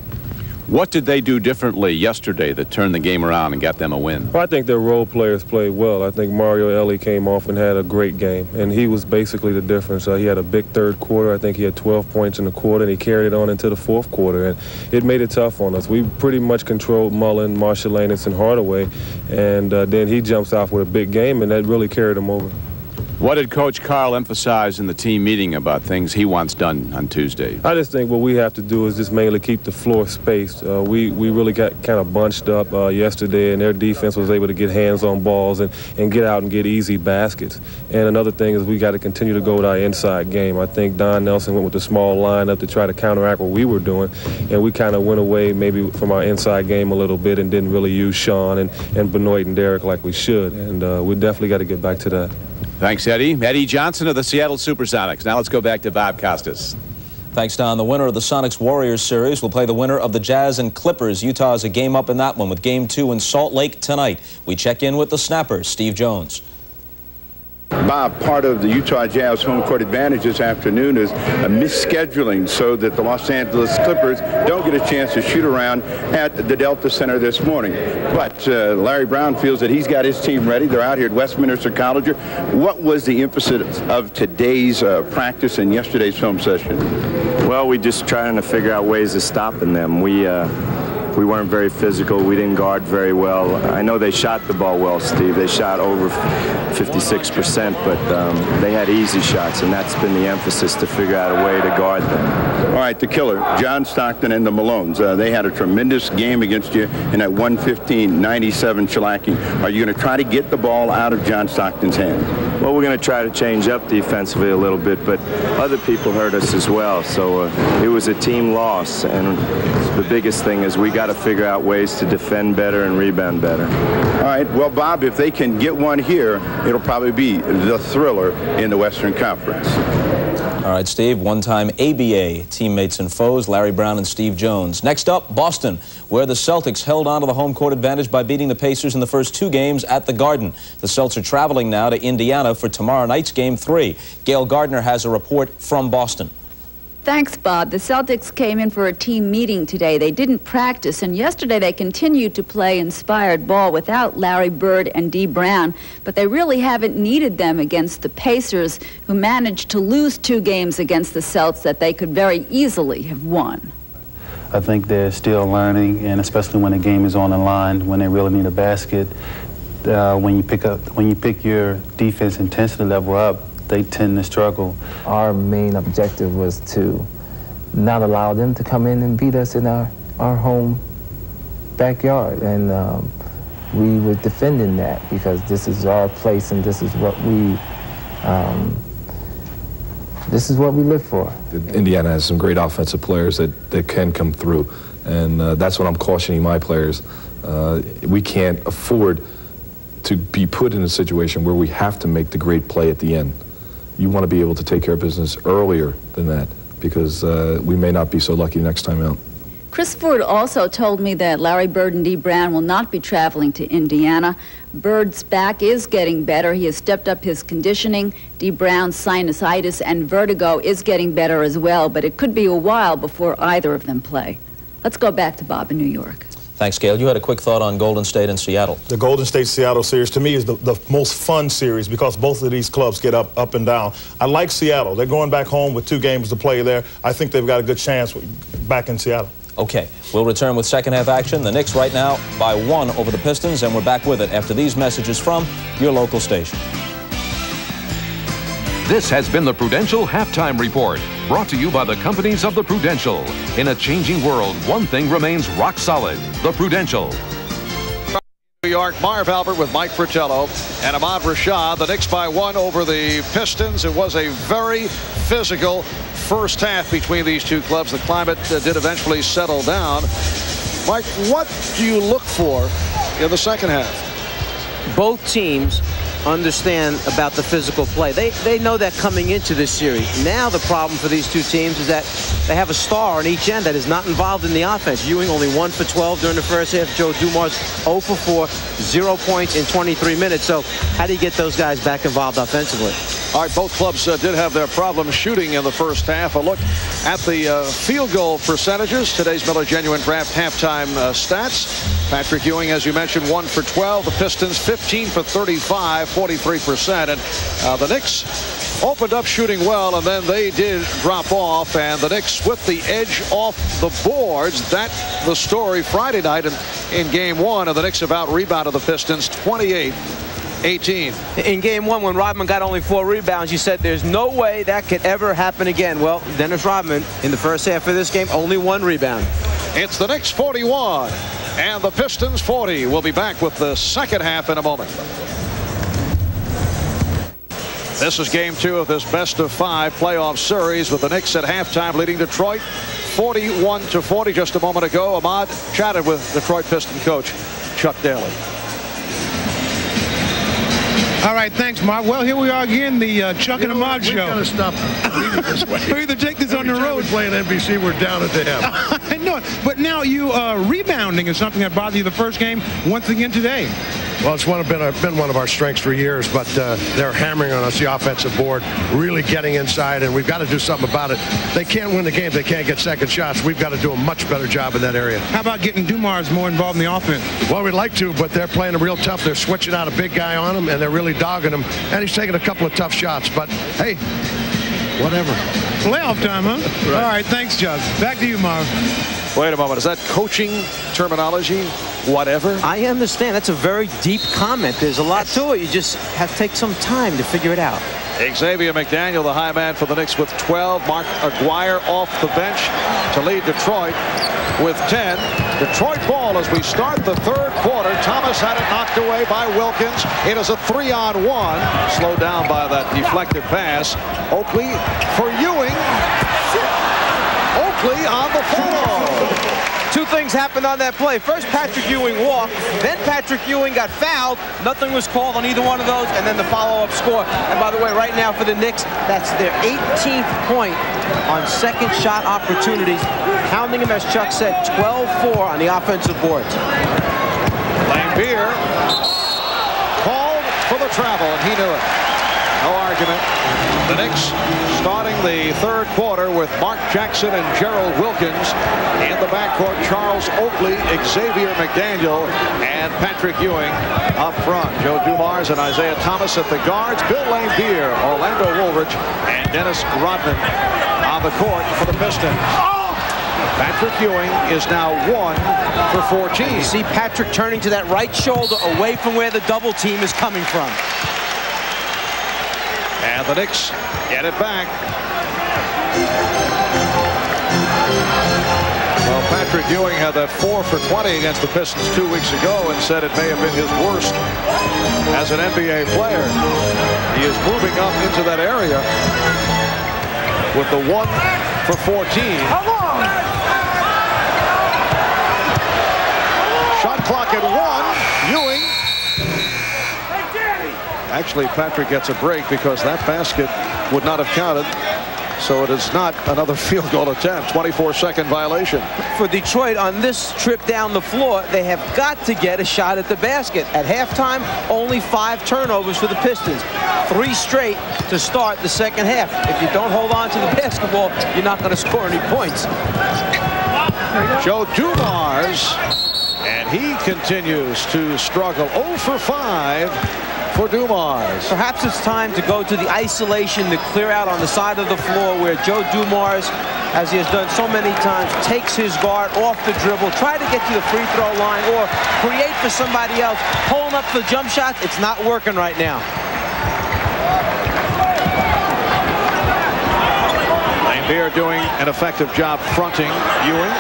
What did they do differently yesterday that turned the game around and got them a win? Well, I think their role players played well. I think Mario Elie came off and had a great game, and he was basically the difference. He had a big third quarter. I think he had 12 points in the quarter, and he carried it on into the fourth quarter, and it made it tough on us. We pretty much controlled Mullen, Marshallanis, and Hardaway, and then he jumps off with a big game, and that really carried him over. What did Coach Carl emphasize in the team meeting about things he wants done on Tuesday? I just think what we have to do is just mainly keep the floor spaced. We really got kind of bunched up yesterday, and their defense was able to get hands on balls and get out and get easy baskets. And another thing is we got to continue to go with our inside game. I think Don Nelson went with the small lineup to try to counteract what we were doing, and we kind of went away maybe from our inside game a little bit and didn't really use Sean and Benoit and Derek like we should. And we definitely got to get back to that. Thanks, Eddie. Eddie Johnson of the Seattle Supersonics. Now let's go back to Bob Costas. Thanks, Don. The winner of the Sonics-Warriors series will play the winner of the Jazz and Clippers. Utah is a game up in that one with Game 2 in Salt Lake tonight. We check in with the snapper, Steve Jones. Bob, part of the Utah Jazz home court advantage this afternoon is a misscheduling so that the Los Angeles Clippers don't get a chance to shoot around at the Delta Center this morning. But Larry Brown feels that he's got his team ready. They're out here at Westminster College. What was the emphasis of today's practice and yesterday's film session? Well, we just trying to figure out ways of stopping them. We weren't very physical. We didn't guard very well. I know they shot the ball well, Steve. They shot over 56%, but they had easy shots, and that's been the emphasis, to figure out a way to guard them. All right, the killer, John Stockton and the Malones. They had a tremendous game against you in that 115-97 shellacking. Are you going to try to get the ball out of John Stockton's hand? Well, we're going to try to change up defensively a little bit, but other people hurt us as well. So it was a team loss, and the biggest thing is we got to figure out ways to defend better and rebound better. All right, well, Bob, if they can get one here, it'll probably be the thriller in the Western Conference. All right, Steve, one-time ABA teammates and foes, Larry Brown and Steve Jones. Next up, Boston, where the Celtics held on to the home court advantage by beating the Pacers in the first 2 games at the Garden. The Celtics are traveling now to Indiana for tomorrow night's Game 3. Gail Gardner has a report from Boston. Thanks, Bob. The Celtics came in for a team meeting today. They didn't practice, and yesterday they continued to play inspired ball without Larry Bird and Dee Brown, but they really haven't needed them against the Pacers, who managed to lose 2 games against the Celts that they could very easily have won. I think they're still learning, and especially when the game is on the line, when they really need a basket, when you pick your defense intensity level up, they tend to struggle. Our main objective was to not allow them to come in and beat us in our home backyard, and we were defending that because this is our place and this is what we live for. Indiana has some great offensive players that can come through, and that's what I'm cautioning my players. We can't afford to be put in a situation where we have to make the great play at the end. You want to be able to take care of business earlier than that, because we may not be so lucky next time out. Chris Ford also told me that Larry Bird and Dee Brown will not be traveling to Indiana. Bird's back is getting better. He has stepped up his conditioning. Dee Brown's sinusitis and vertigo is getting better as well, but it could be a while before either of them play. Let's go back to Bob in New York. Thanks, Gail. You had a quick thought on Golden State and Seattle. The Golden State-Seattle series, to me, is the most fun series because both of these clubs get up and down. I like Seattle. They're going back home with 2 games to play there. I think they've got a good chance back in Seattle. Okay, we'll return with second half action. The Knicks right now by 1 over the Pistons, and we're back with it after these messages from your local station. This has been the Prudential Halftime Report, brought to you by the companies of the Prudential. In a changing world, one thing remains rock solid: the Prudential. New York, Marv Albert with Mike Fratello and Ahmad Rashad. The Knicks by 1 over the Pistons. It was a very physical first half between these two clubs. The climate did eventually settle down. Mike, what do you look for in the second half? Both teams understand about the physical play. They know that coming into this series. Now the problem for these two teams is that they have a star on each end that is not involved in the offense. Ewing only 1 for 12 during the first half. Joe Dumars 0 for 4, 0 points in 23 minutes. So how do you get those guys back involved offensively? All right, both clubs did have their problems shooting in the first half. A look at the field goal percentages. Today's Miller Genuine Draft halftime stats. Patrick Ewing, as you mentioned, 1 for 12. The Pistons 15 for 35, 43%. And the Knicks opened up shooting well, and then they did drop off. And the Knicks with the edge off the boards. That's the story Friday night in game 1. And the Knicks have out-rebounded the Pistons 28-18. In game 1, when Rodman got only 4 rebounds, you said there's no way that could ever happen again. Well, Dennis Rodman, in the first half of this game, only 1 rebound. It's the Knicks 41 and the Pistons 40. We'll be back with the second half in a moment. This is game 2 of this best-of-5 playoff series, with the Knicks at halftime leading Detroit 41-40. Just a moment ago, Ahmad chatted with Detroit Piston coach Chuck Daly. All right, thanks, Mark. Well, here we are again, the Chuck and Ahmad show. We've got to stop leaving this way. We either take this on the road. We play an NBC, we're down at the half. I know it. But now you rebounding is something that bothered you the first game once again today. Well, it's been one of our strengths for years, but they're hammering on us, the offensive board, really getting inside, and we've got to do something about it. They can't win the game. They can't get second shots. We've got to do a much better job in that area. How about getting Dumars more involved in the offense? Well, we'd like to, but they're playing them real tough. They're switching out a big guy on him, and they're really dogging him, and he's taking a couple of tough shots. But, hey, whatever. Playoff time, huh? Right. All right, thanks, Chuck. Back to you, Marv. Wait a moment. Is that coaching terminology? Whatever? I understand. That's a very deep comment. There's a lot to it. You just have to take some time to figure it out. Xavier McDaniel, the high man for the Knicks, with 12. Mark Aguirre off the bench to lead Detroit with 10. Detroit ball as we start the third quarter. Thomas had it knocked away by Wilkins. It is a 3-on-1. Slowed down by that deflected pass. Oakley for Ewing. Oakley on the follow. 2 things happened on that play. First, Patrick Ewing walked. Then Patrick Ewing got fouled. Nothing was called on either one of those. And then the follow-up score. And by the way, right now for the Knicks, that's their 18th point on second shot opportunities. Pounding him, as Chuck said, 12-4 on the offensive boards. Lambeer called for the travel, and he knew it. No argument. The Knicks starting the third quarter with Mark Jackson and Gerald Wilkins. In the backcourt, Charles Oakley, Xavier McDaniel, and Patrick Ewing up front. Joe Dumars and Isiah Thomas at the guards. Bill Lambeer, Orlando Woolridge, and Dennis Rodman on the court for the Pistons. Patrick Ewing is now 1 for 14. You see Patrick turning to that right shoulder away from where the double team is coming from. And the Knicks get it back. Well, Patrick Ewing had that 4 for 20 against the Pistons 2 weeks ago and said it may have been his worst as an NBA player. He is moving up into that area with the 1 for 14. Shot clock at 1. Ewing. Actually, Patrick gets a break because that basket would not have counted. So it is not another field goal attempt. 24-second violation. For Detroit on this trip down the floor, they have got to get a shot at the basket. At halftime, only 5 turnovers for the Pistons. 3 straight to start the second half. If you don't hold on to the basketball, you're not going to score any points. Joe Dumars, and he continues to struggle. 0 for 5. For Dumars. Perhaps it's time to go to the isolation to clear out on the side of the floor where Joe Dumars, as he has done so many times, takes his guard off the dribble, try to get to the free throw line or create for somebody else. Pulling up for jump shots, it's not working right now. Lambeer doing an effective job fronting Ewing.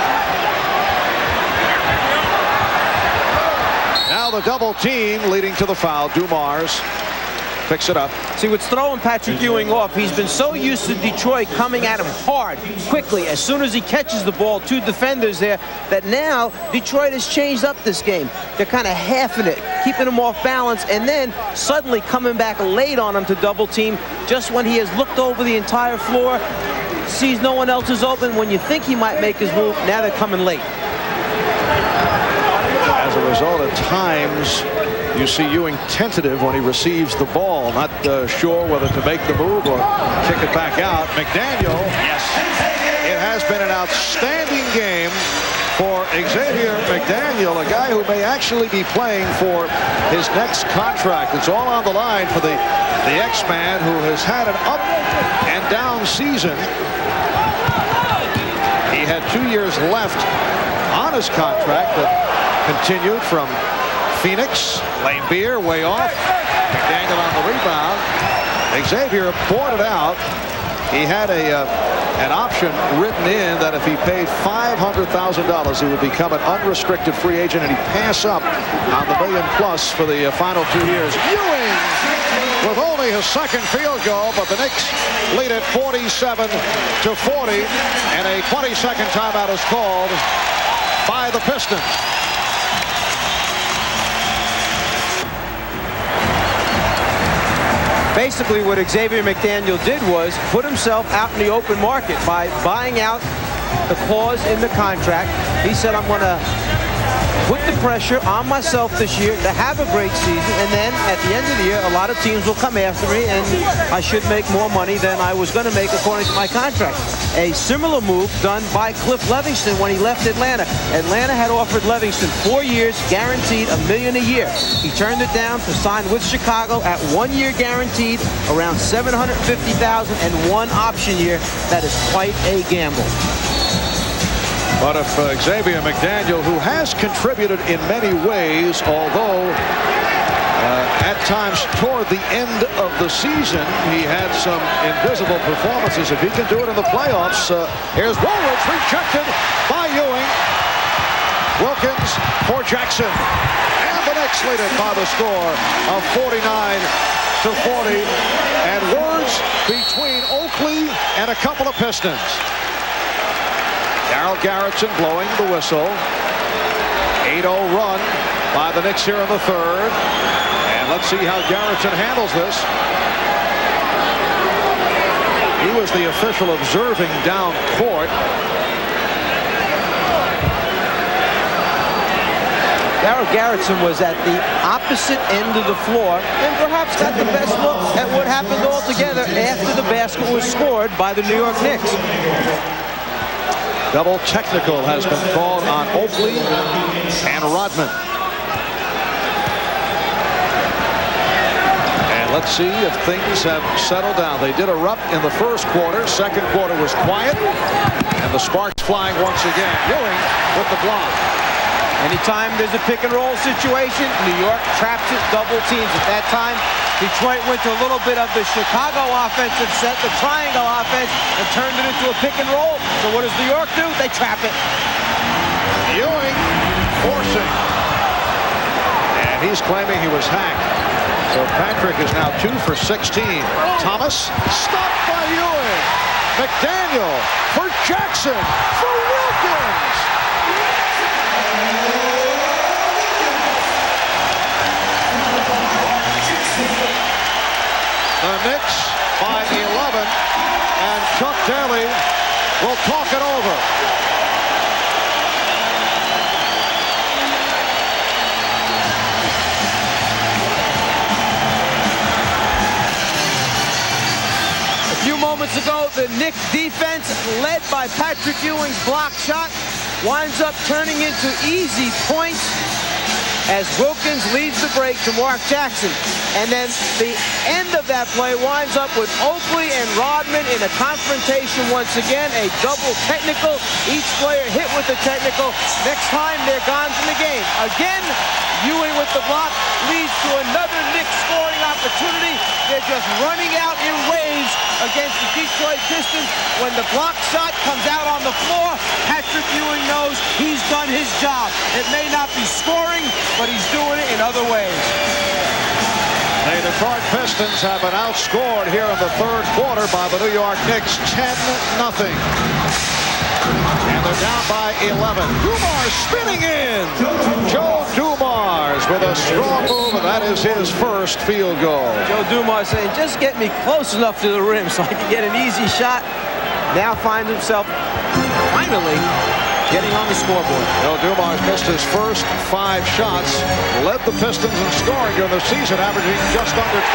Now Now the double team leading to the foul. Dumars picks it up. See, what's throwing Patrick Ewing off, he's been so used to Detroit coming at him hard, quickly, as soon as he catches the ball, 2 defenders there, that now Detroit has changed up this game. They're kind of halving it, keeping him off balance, and then suddenly coming back late on him to double team, just when he has looked over the entire floor, sees no one else is open. When you think he might make his move, now they're coming late. As a result, at times, you see Ewing tentative when he receives the ball, not sure whether to make the move or kick it back out. McDaniel, yes, it has been an outstanding game for Xavier McDaniel, a guy who may actually be playing for his next contract. It's all on the line for the X-Man, who has had an up and down season. He had 2 years left on his contract that continued from Phoenix. Lane Beer way off. McDaniel on the rebound. Xavier boarded out. He had an option written in that if he paid $500,000, he would become an unrestricted free agent, and he'd pass up on the $1 million+ for the final 2 years. Ewing with only his second field goal, but the Knicks lead it 47-40, and a 20-second timeout is called by the Pistons. Basically, what Xavier McDaniel did was put himself out in the open market by buying out the clause in the contract. He said, I'm going to put the pressure on myself this year to have a great season, and then at the end of the year, a lot of teams will come after me, and I should make more money than I was going to make according to my contract. A similar move done by Cliff Levingston when he left Atlanta. Atlanta had offered Levingston 4 years, guaranteed $1 million a year. He turned it down to sign with Chicago at 1 year guaranteed, around $750,000, and 1 option year. That is quite a gamble. But if Xavier McDaniel, who has contributed in many ways, although at times toward the end of the season he had some invisible performances, if he can do it in the playoffs, here's Woolridge, rejected by Ewing. Wilkins for Jackson. And the Knicks lead it by the score of 49-40. And words between Oakley and a couple of Pistons. Darryl Garrettson blowing the whistle. 8-0 run by the Knicks here in the third. And let's see how Garrettson handles this. He was the official observing down court. Darryl Garrettson was at the opposite end of the floor and perhaps got the best look at what happened altogether after the basket was scored by the New York Knicks. Double technical has been called on Oakley and Rodman. And let's see if things have settled down. They did erupt in the first quarter. Second quarter was quiet. And the sparks flying once again. Ewing with the block. Anytime there's a pick and roll situation, New York traps it, double teams. At that time, Detroit went to a little bit of the Chicago offensive set, the triangle offense, and turned it into a pick and roll. So what does New York do? They trap it. Ewing forcing. And he's claiming he was hacked. So Patrick is now 2 for 16. Thomas stopped by Ewing. McDaniel for Jackson for Wilkins. The Knicks by 11, and Chuck Daly will talk it over. A few moments ago, the Knicks defense, led by Patrick Ewing's block shot, winds up turning into easy points as Wilkins leads the break to Mark Jackson. And then the end of that play winds up with Oakley and Rodman in a confrontation once again, a double technical. Each player hit with the technical. Next time, they're gone from the game. Again, Ewing with the block leads to another Knicks scoring opportunity. They're just running out in waves against the Detroit Pistons. When the block shot comes out on the floor, Patrick Ewing knows He's done his job. It may not be scoring, but he's doing it in other ways. The Detroit Pistons have been outscored here in the third quarter by the New York Knicks 10-0. And they're down by 11. Dumars spinning in. Joe Dumars with a strong move, and that is his first field goal. Joe Dumars saying, just get me close enough to the rim so I can get an easy shot. Now finds himself finally getting on the scoreboard. Joe Dumars missed his first 5 shots, led the Pistons in scoring during the season, averaging just under 20.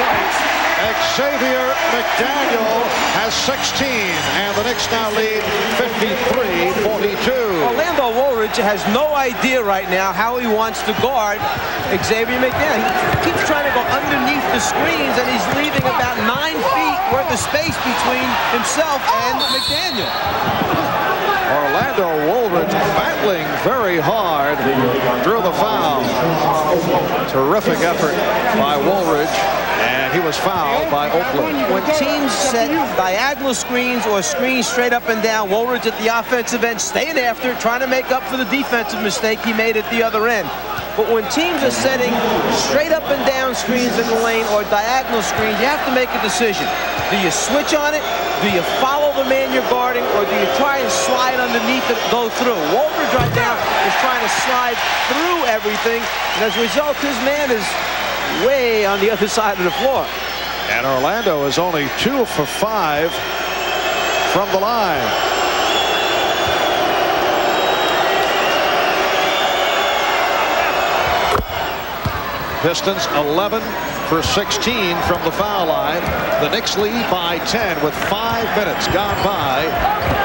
Xavier McDaniel has 16, and the Knicks now lead 53-42. Orlando Woolridge has no idea right now how he wants to guard Xavier McDaniel. He keeps trying to go underneath the screens, and he's leaving about 9 feet worth of space between himself and McDaniel. Orlando Woolridge battling very hard through the foul. Terrific effort by Woolridge, and he was fouled by Oakley. When teams set diagonal screens or screens straight up and down, Woolridge at the offensive end staying after, trying to make up for the defensive mistake he made at the other end. But when teams are setting straight up and down screens in the lane or diagonal screens, you have to make a decision. Do you switch on it? Do you follow the man you're guarding? Or do you try and slide underneath it, go through? Woolridge right now is trying to slide through everything. And as a result, his man is way on the other side of the floor. And Orlando is only 2 for 5 from the line. Pistons 11 for 16 from the foul line. The Knicks lead by 10 with 5 minutes gone by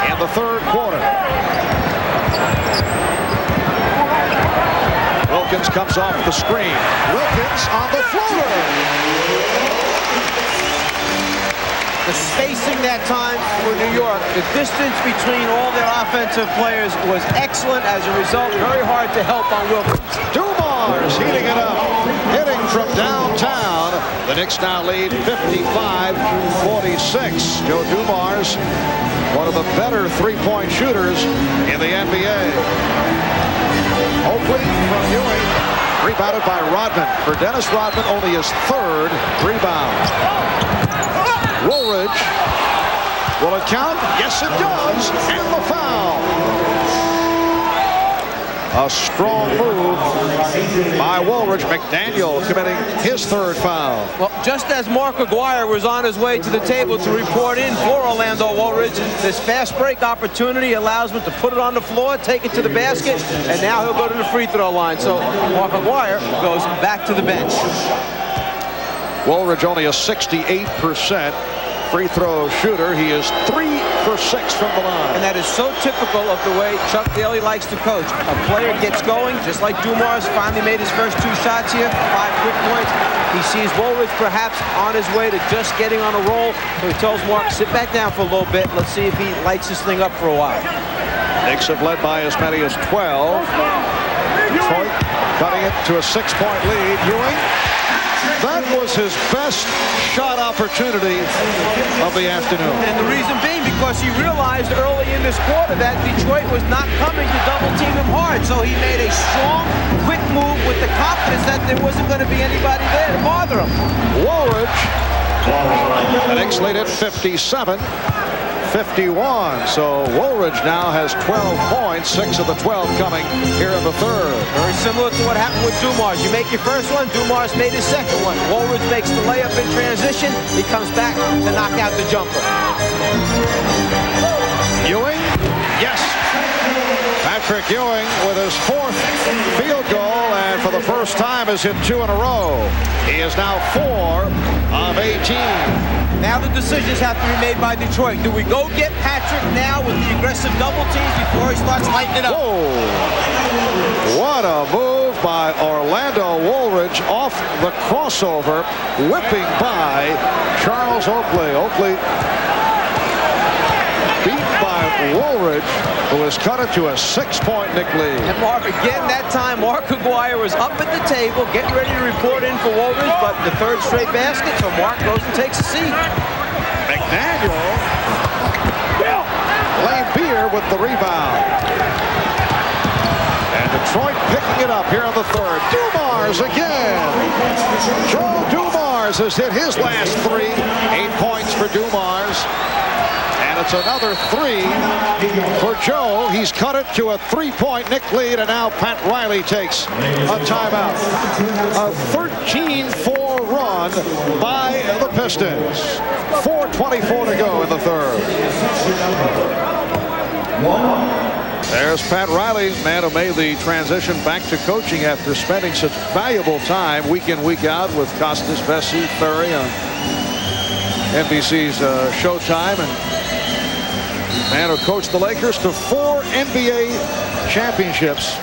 in the third quarter. Wilkins comes off the screen. Wilkins on the floor. The spacing that time for New York, the distance between all their offensive players was excellent. As a result, very hard to help on Wilkins. Dumars heating it up, hitting from downtown. The Knicks now lead 55-46. Joe Dumars, one of the better three-point shooters in the NBA. Oakley from Ewing, rebounded by Rodman. For Dennis Rodman, only his 3rd rebound. Woolridge, will it count? Yes, it does, and the foul. A strong move by Woolridge. McDaniel committing his 3rd foul. Well, just as Mark Aguirre was on his way to the table to report in for Orlando Woolridge, this fast break opportunity allows him to put it on the floor, take it to the basket, and now he'll go to the free throw line. So Mark Aguirre goes back to the bench. Woolridge only a 68% free throw shooter. He is 3 for 6 from the line. And that is so typical of the way Chuck Daly likes to coach. A player gets going, just like Dumars finally made his first 2 shots here, 5 quick points. He sees Woolridge perhaps on his way to just getting on a roll. So he tells Mark, sit back down for a little bit. Let's see if he lights this thing up for a while. Knicks have led by as many as 12. Detroit cutting it to a 6-point lead. Ewing. That was his best shot opportunity of the afternoon. And the reason being because he realized early in this quarter that Detroit was not coming to double team him hard. So he made a strong, quick move with the confidence that there wasn't going to be anybody there to bother him. Woolridge. The Knicks lead at 57-51. So Woolridge now has 12 points, 6 of the 12 coming here in the third. Very similar to what happened with Dumars. You make your first one, Dumars made his second one. Woolridge makes the layup in transition. He comes back to knock out the jumper. Ewing, yes. Patrick Ewing with his 4th field goal, and for the first time has hit 2 in a row. He is now 4 of 18. Now the decisions have to be made by Detroit. Do we go get Patrick now with the aggressive double teams before he starts lighting it up? Whoa. What a move by Orlando Woolridge off the crossover, whipping by Charles Oakley. Oakley beaten by Woolridge, who has cut it to a 6-point Knick lead. And Mark, again, that time, Mark Aguirre was up at the table, getting ready to report in for Woolridge, but the 3rd straight basket, so Mark goes and takes a seat. McDaniel, Lane Beer with the rebound. Detroit picking it up here in the third. Dumars again. Joe Dumars has hit his last 3. 8 points for Dumars. And it's another 3 for Joe. He's cut it to a 3-point Knick lead, and now Pat Riley takes a timeout. A 13-4 run by the Pistons. 4:24 to go in the third. There's Pat Riley, man who made the transition back to coaching after spending such valuable time week in, week out with Costas, Vesey, Ferry on NBC's Showtime, and man who coached the Lakers to 4 NBA championships.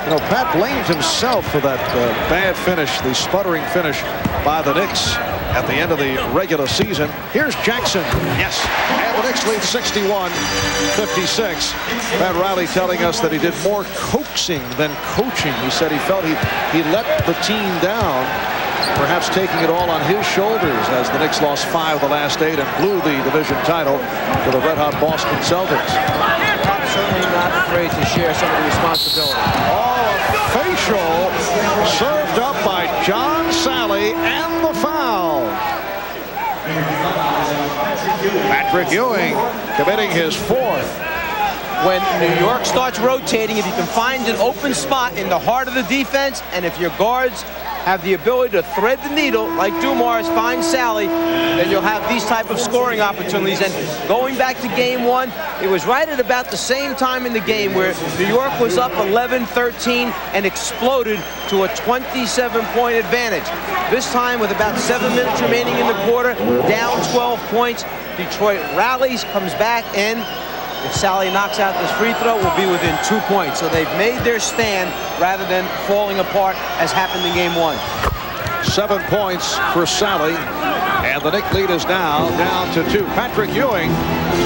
You know, Pat blamed himself for that bad finish, the sputtering finish by the Knicks at the end of the regular season. Here's Jackson. Yes. And the Knicks lead 61-56. Pat Riley telling us that he did more coaxing than coaching. He said he felt he let the team down, perhaps taking it all on his shoulders as the Knicks lost 5 of the last 8 and blew the division title to the red-hot Boston Celtics. I'm certainly not afraid to share some of the responsibility. Oh, a facial served up by John Sally and the foul. Patrick Ewing committing his 4th. When New York starts rotating, if you can find an open spot in the heart of the defense, and if your guards have the ability to thread the needle like Dumars finds Sally, then you'll have these type of scoring opportunities. And going back to game 1, it was right at about the same time in the game where New York was up 11-13 and exploded to a 27-point advantage. This time with about 7 minutes remaining in the quarter, down 12 points. Detroit rallies, comes back, and if Sally knocks out this free throw, we'll be within 2 points. So they've made their stand rather than falling apart as happened in game 1. 7 points for Sally, and the Knick lead is now down to 2. Patrick Ewing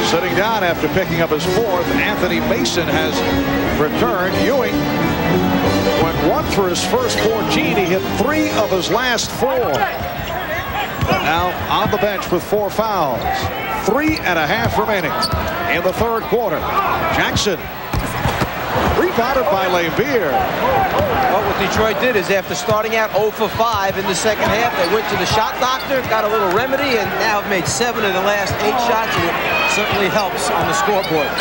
sitting down after picking up his 4th. Anthony Mason has returned. Ewing went 1 for his first 14. He hit 3 of his last 4. Now on the bench with 4 fouls. 3.5 remaining in the third quarter. Jackson rebounded by Lambier. Well, what Detroit did is after starting out 0 for 5 in the second half, they went to the shot doctor, got a little remedy, and now have made 7 of the last 8 shots, and it certainly helps on the scoreboard.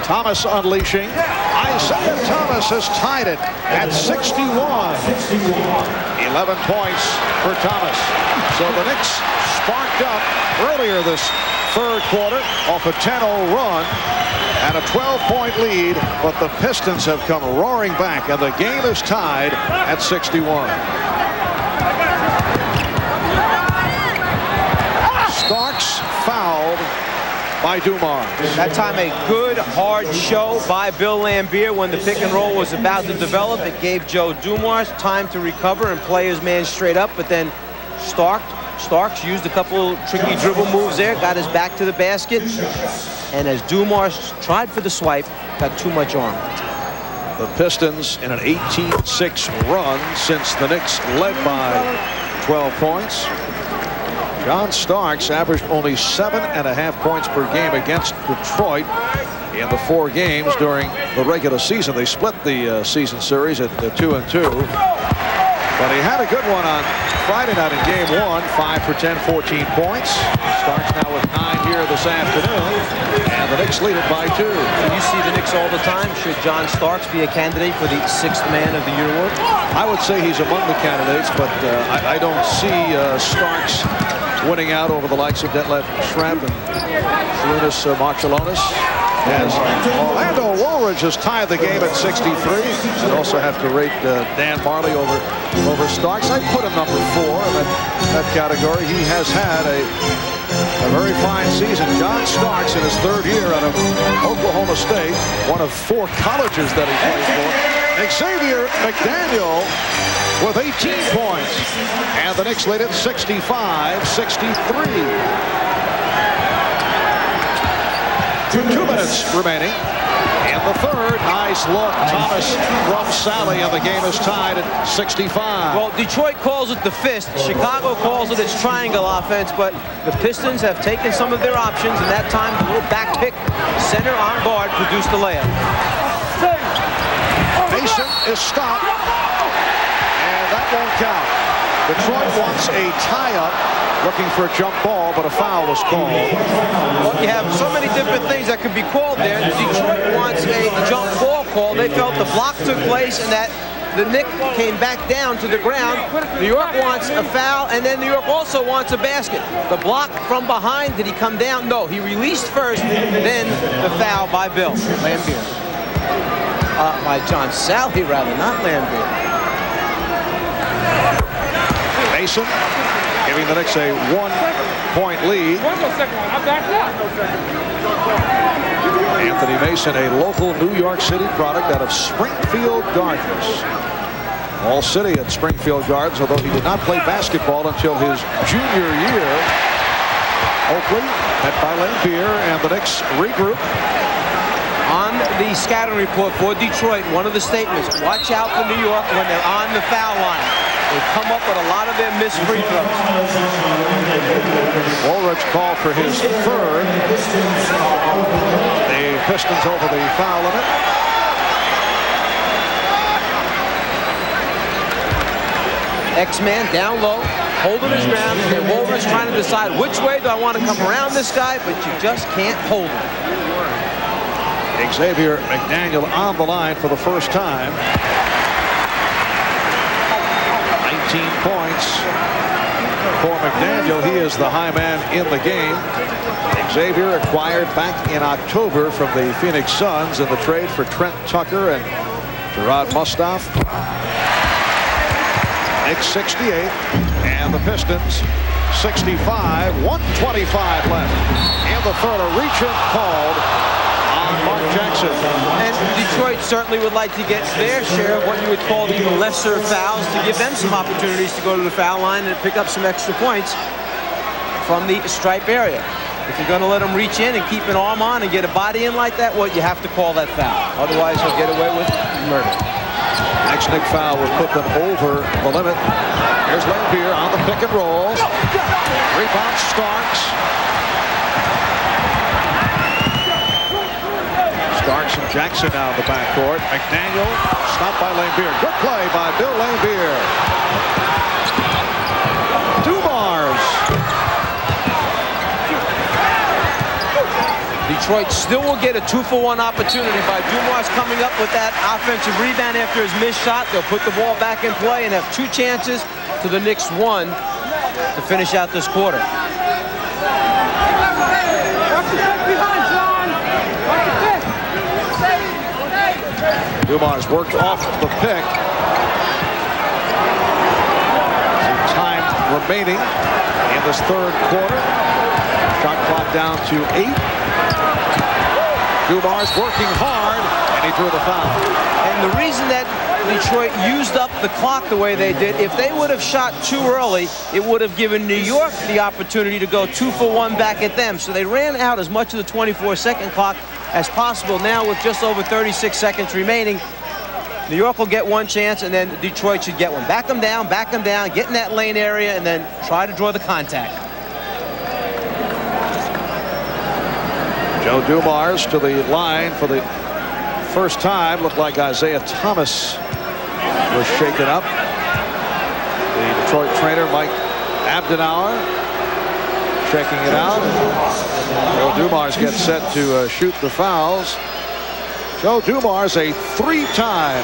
Thomas unleashing. Isiah Thomas has tied it at 61. 11 points for Thomas. So the Knicks sparked up earlier this third quarter off a 10-0 run and a 12-point lead, but the Pistons have come roaring back, and the game is tied at 61. Starks fouled by Dumars. That time a good hard show by Bill Lambier when the pick and roll was about to develop. It gave Joe Dumars time to recover and play his man straight up, but then Starks used a couple tricky dribble moves there, got his back to the basket, and as Dumars tried for the swipe, got too much arm. The Pistons in an 18-6 run since the Knicks led by 12 points. John Starks averaged only 7.5 points per game against Detroit in the 4 games during the regular season. They split the season series at 2-2. But he had a good one on Friday night in game 1. 5 for 10, 14 points. Starks now with 9 here this afternoon. And the Knicks lead it by 2. You see the Knicks all the time. Should John Starks be a candidate for the 6th Man of the Year award? I would say he's among the candidates, but I don't see Starks winning out over the likes of Detlef Schrempf and Sarunas Marciulionis. As Orlando Woolridge has tied the game at 63. I'd also have to rate Dan Marley over Starks. I'd put him number 4 in that category. He has had a very fine season. John Starks in his 3rd year out of Oklahoma State, one of 4 colleges that he played for. Xavier McDaniel with 18 points. And the Knicks lead at 65-63. 2 minutes remaining in the third. Nice look. Thomas from Sally, and the game is tied at 65. Well, Detroit calls it the fist. Chicago calls it its triangle offense, but the Pistons have taken some of their options, and that time the little back pick, center on guard, produced the layup. is stopped, and that won't count. Detroit wants a tie-up, looking for a jump ball, but a foul was called. Well, you have so many different things that could be called there. Detroit wants a jump ball call. They felt the block took place and that the Knicks came back down to the ground. New York wants a foul, and then New York also wants a basket. The block from behind, did he come down? No, he released first, then the foul by Bill Laimbeer. By John Sally, rather, not Laimbeer. Mason giving the Knicks a 1-point lead. Anthony Mason, a local New York City product out of Springfield Gardens. All City at Springfield Gardens, although he did not play basketball until his junior year. Oakley, met by Laimbeer, and the Knicks regroup. On the scouting report for Detroit, one of the statements, watch out for New York when they're on the foul line. They come up with a lot of their missed free throws. Woolridge called for his third. The Pistons over the foul limit. X-Man down low, holding his ground, and Woolridge trying to decide which way do I want to come around this guy, but you just can't hold him. Xavier McDaniel on the line for the first time. 19 points for McDaniel. He is the high man in the game. Xavier acquired back in October from the Phoenix Suns in the trade for Trent Tucker and Gerard Mustaf. Knicks 68 and the Pistons 65. 1:25 left in the third. A reach-in called on Mark Jackson. And Detroit certainly would like to get their share of what you would call the lesser fouls to give them some opportunities to go to the foul line and pick up some extra points from the stripe area. If you're going to let them reach in and keep an arm on and get a body in like that, well, you have to call that foul. Otherwise, he'll get away with murder. Next Knick foul would put them over the limit. Here's Laimbeer on the pick and roll. Rebound Starks. Starks and Jackson now in the backcourt. McDaniel stopped by Laimbeer. Good play by Bill Laimbeer. Dumars. Detroit still will get a 2-for-1 opportunity by Dumars coming up with that offensive rebound after his missed shot. They'll put the ball back in play and have 2 chances to the Knicks 1 to finish out this quarter. Dumars worked off the pick. Some time remaining in this third quarter. Shot clock down to 8. Dumars working hard, and he threw the foul. And the reason that Detroit used up the clock the way they did, if they would have shot too early, it would have given New York the opportunity to go 2-for-1 back at them. So they ran out as much of the 24-second clock as possible. Now with just over 36 seconds remaining, New York will get 1 chance, and then Detroit should get one. Back them down, get in that lane area, and then try to draw the contact. Joe Dumars to the line for the first time. Looked like Isiah Thomas was shaken up. The Detroit trainer, Mike Abdenauer, checking it out. Joe Dumars gets set to shoot the fouls. Joe Dumars, a 3-time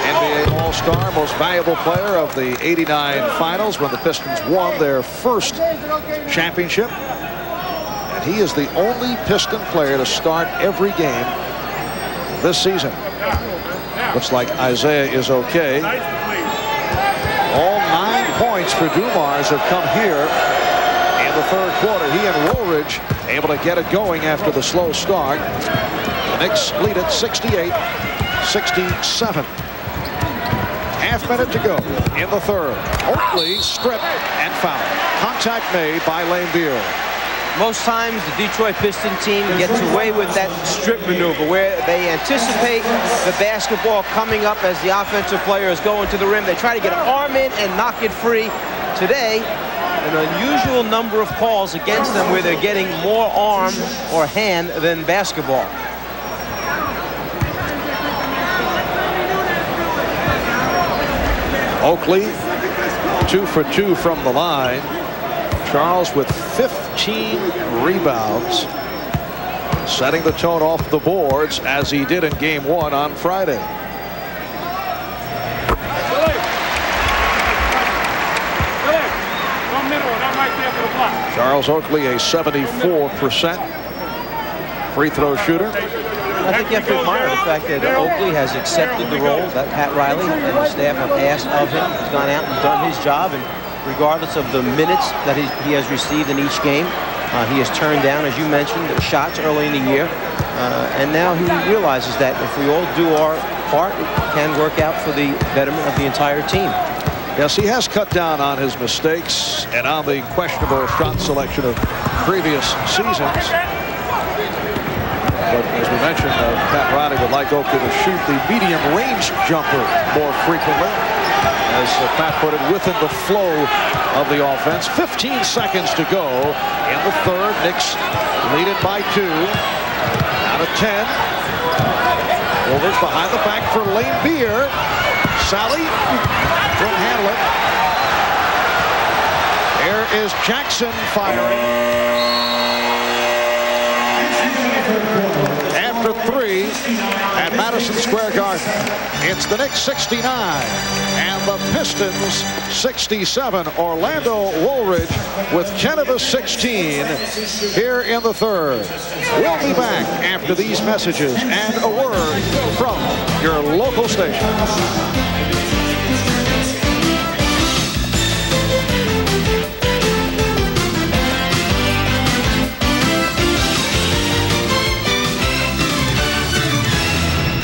NBA All-Star, most valuable player of the '89 finals when the Pistons won their first championship. And he is the only Piston player to start every game this season. Looks like Isiah is okay. All 9 points for Dumars have come here in the third quarter. He and Woolridge able to get it going after the slow start. The Knicks lead it 68-67. Half minute to go in the third. Oakley stripped and fouled. Contact made by Laimbeer. Most times the Detroit Pistons team gets away with that strip maneuver where they anticipate the basketball coming up as the offensive player is going to the rim. They try to get an arm in and knock it free. Today, an unusual number of calls against them where they're getting more arm or hand than basketball. Oakley 2 for 2 from the line. Charles with 15 rebounds, setting the tone off the boards as he did in game 1 on Friday. Charles Oakley, a 74% free throw shooter. I think you have to admire the fact that Oakley has accepted the role that Pat Riley and the staff have asked of him. He's gone out and done his job, and regardless of the minutes that he has received in each game, he has turned down, as you mentioned, the shots early in the year. And now he realizes that if we all do our part, it can work out for the betterment of the entire team. Yes, he has cut down on his mistakes and on the questionable shot selection of previous seasons. But as we mentioned, Pat Riley would like Oakley to shoot the medium range jumper more frequently. As Pat put it, within the flow of the offense. 15 seconds to go in the third. Knicks lead it by 2. Out of 10. Wolver's behind the back for Lane Beer. Sally couldn't handle it. Here is Jackson firing. After 3 at Madison Square Garden. It's the Knicks 69 and the Pistons 67. Orlando Woolridge with 10 of the 16 here in the third. We'll be back after these messages and a word from your local station.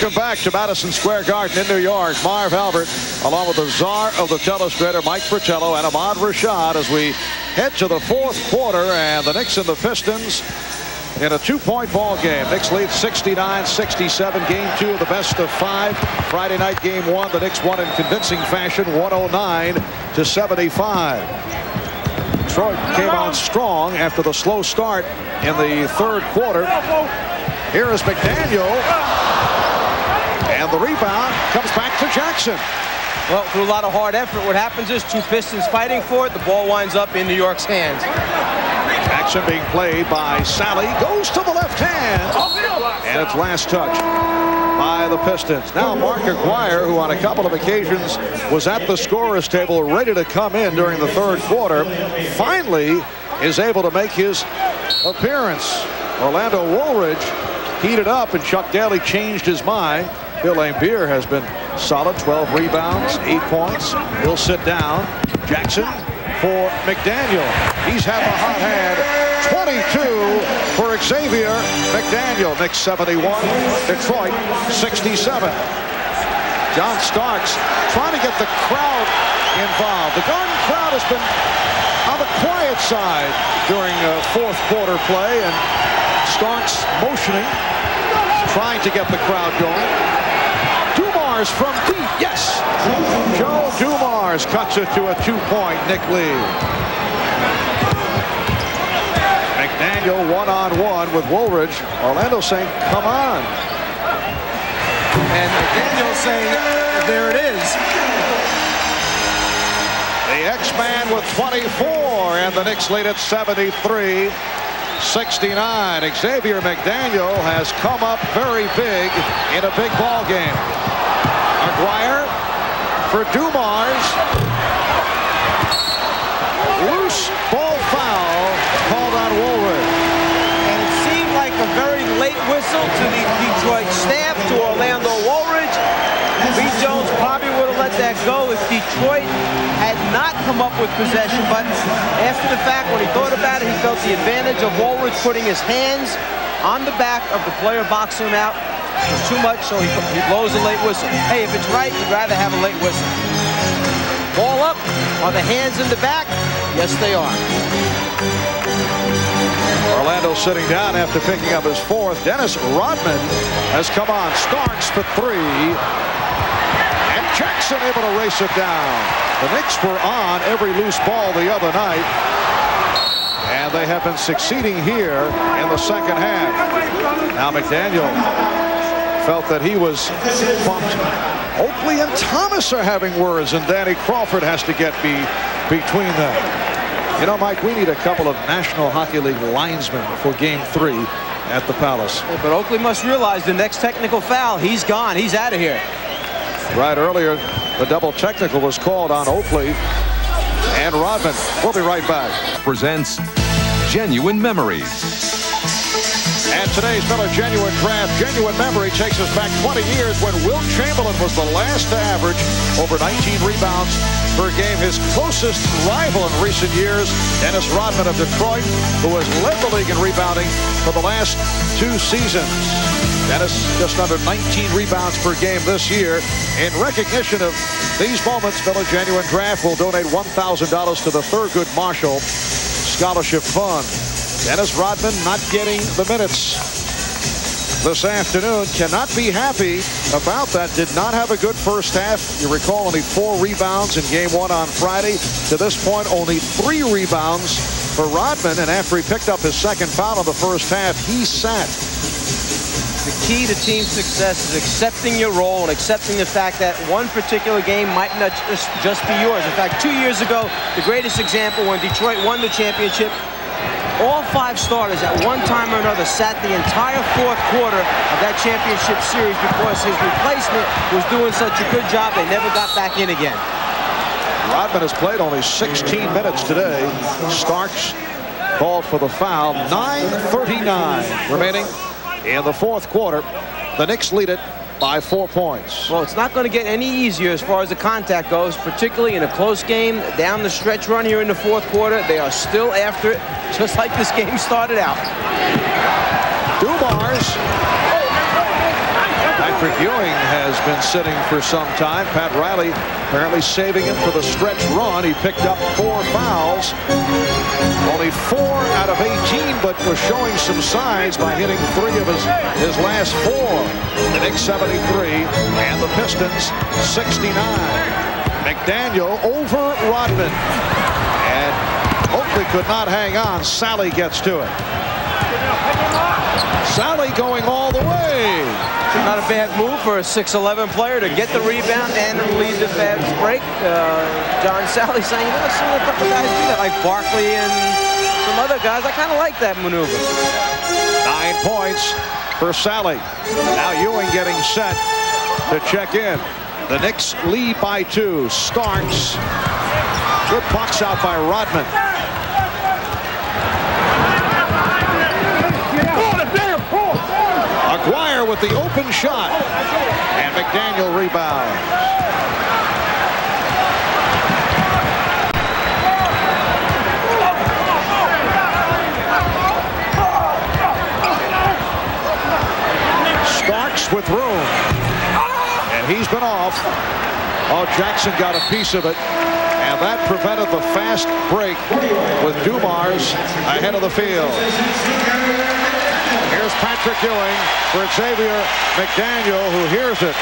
Welcome back to Madison Square Garden in New York. Marv Albert, along with the czar of the telestrator, Mike Fratello, and Ahmad Rashad, as we head to the fourth quarter, and the Knicks and the Pistons in a 2-point ball game. Knicks lead 69-67. Game 2 of the best of 5. Friday night game 1. The Knicks won in convincing fashion, 109-75. Detroit came on strong after the slow start in the third quarter. Here is McDaniel. And the rebound comes back to Jackson. Well, through a lot of hard effort, what happens is 2 Pistons fighting for it. The ball winds up in New York's hands. Jackson being played by Sally. Goes to the left hand. And it's last touch by the Pistons. Now Mark Aguirre, who on a couple of occasions was at the scorer's table ready to come in during the third quarter, finally is able to make his appearance. Orlando Woolridge heated up, and Chuck Daly changed his mind. Bill Laimbeer has been solid, 12 rebounds, 8 points. He'll sit down. Jackson for McDaniel. He's had a hot hand. 22 for Xavier McDaniel. Knicks 71, Detroit 67. John Starks trying to get the crowd involved. The Garden crowd has been on the quiet side during fourth quarter play, and Starks motioning, trying to get the crowd going. Dumars from deep, yes! Joe Dumars cuts it to a 2-point Knick lead. McDaniel one-on-one with Woolridge. Orlando saying, come on. And McDaniel saying, there it is. The X-Man with 24, and the Knicks lead at 73-69. Xavier McDaniel has come up very big in a big ball game. Aguirre for Dumars. Loose ball foul called on Woolridge. And it seemed like a very late whistle to the Detroit staff, to Orlando Woolridge. Lee Jones probably would have let that go if Detroit had not come up with possession, but after the fact, when he thought about it, he felt the advantage of Woolridge putting his hands on the back of the player boxing him out. It was too much, so he blows a late whistle. Hey, if it's right, you'd rather have a late whistle. Ball up. Are the hands in the back? Yes, they are. Orlando sitting down after picking up his fourth. Dennis Rodman has come on. Starks for 3. And Jackson able to race it down. The Knicks were on every loose ball the other night, and they have been succeeding here in the second half. Now McDaniel felt that he was bumped Oakley and Thomas are having words, and Danny Crawford has to get between them. You know, Mike, we need a couple of National Hockey League linesmen for Game 3 at the Palace. Yeah, but Oakley must realize the next technical foul, he's gone. He's out of here. Right, earlier, the double technical was called on Oakley and Rodman. We'll be right back. Presents Genuine Memories. And today's Miller Genuine Draft Genuine Memory takes us back 20 years when Wilt Chamberlain was the last to average over 19 rebounds per game. His closest rival in recent years, Dennis Rodman of Detroit, who has led the league in rebounding for the last 2 seasons. Dennis just under 19 rebounds per game this year. In recognition of these moments, Miller Genuine Draft will donate $1,000 to the Thurgood Marshall Scholarship Fund. Dennis Rodman not getting the minutes this afternoon. Cannot be happy about that. Did not have a good first half. You recall only 4 rebounds in Game 1 on Friday. To this point, only 3 rebounds for Rodman. And after he picked up his second foul in the first half, he sat. The key to team success is accepting your role and accepting the fact that one particular game might not just be yours. In fact, 2 years ago, the greatest example, when Detroit won the championship, all 5 starters at one time or another sat the entire 4th quarter of that championship series because his replacement was doing such a good job they never got back in again. Rodman has played only 16 minutes today. Starks called for the foul. 9:39 remaining in the 4th quarter. The Knicks lead it by 4 points. Well, it's not going to get any easier as far as the contact goes, particularly in a close game. Down the stretch run here in the 4th quarter, they are still after it, just like this game started out. Dumars. Patrick Ewing has been sitting for some time. Pat Riley apparently saving him for the stretch run. He picked up 4 fouls. Only 4 out of 18, but was showing some signs by hitting 3 of his last 4. The Knicks 73 and the Pistons 69. McDaniel over Rodman. And Oakley could not hang on. Sally gets to it. Sally going all the way. Not a bad move for a 6'11 player to get the rebound and lead the fast break. John Sally saying, you know, some of the couple guys do that, like Barkley and some other guys. I kind of like that maneuver. 9 points for Sally. Now Ewing getting set to check in. The Knicks lead by 2. Starks. Good box out by Rodman. Aguirre with the open shot. And McDaniel rebounds. Starks with room. And he's been off. Oh, Jackson got a piece of it. And that prevented the fast break with Dumars ahead of the field. Here's Patrick Ewing for Xavier McDaniel, who hears it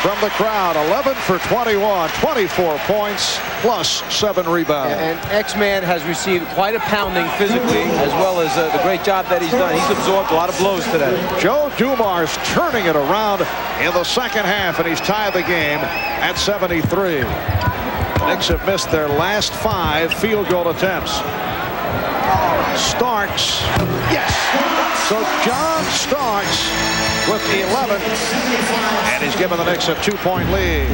from the crowd. 11 for 21, 24 points, plus 7 rebounds. And X-Man has received quite a pounding physically, as well as the great job that he's done. He's absorbed a lot of blows today. Joe Dumars turning it around in the second half, and he's tied the game at 73. The Knicks have missed their last 5 field goal attempts. Starks, yes. So John Starks with the 11, and he's given the Knicks a 2-point lead.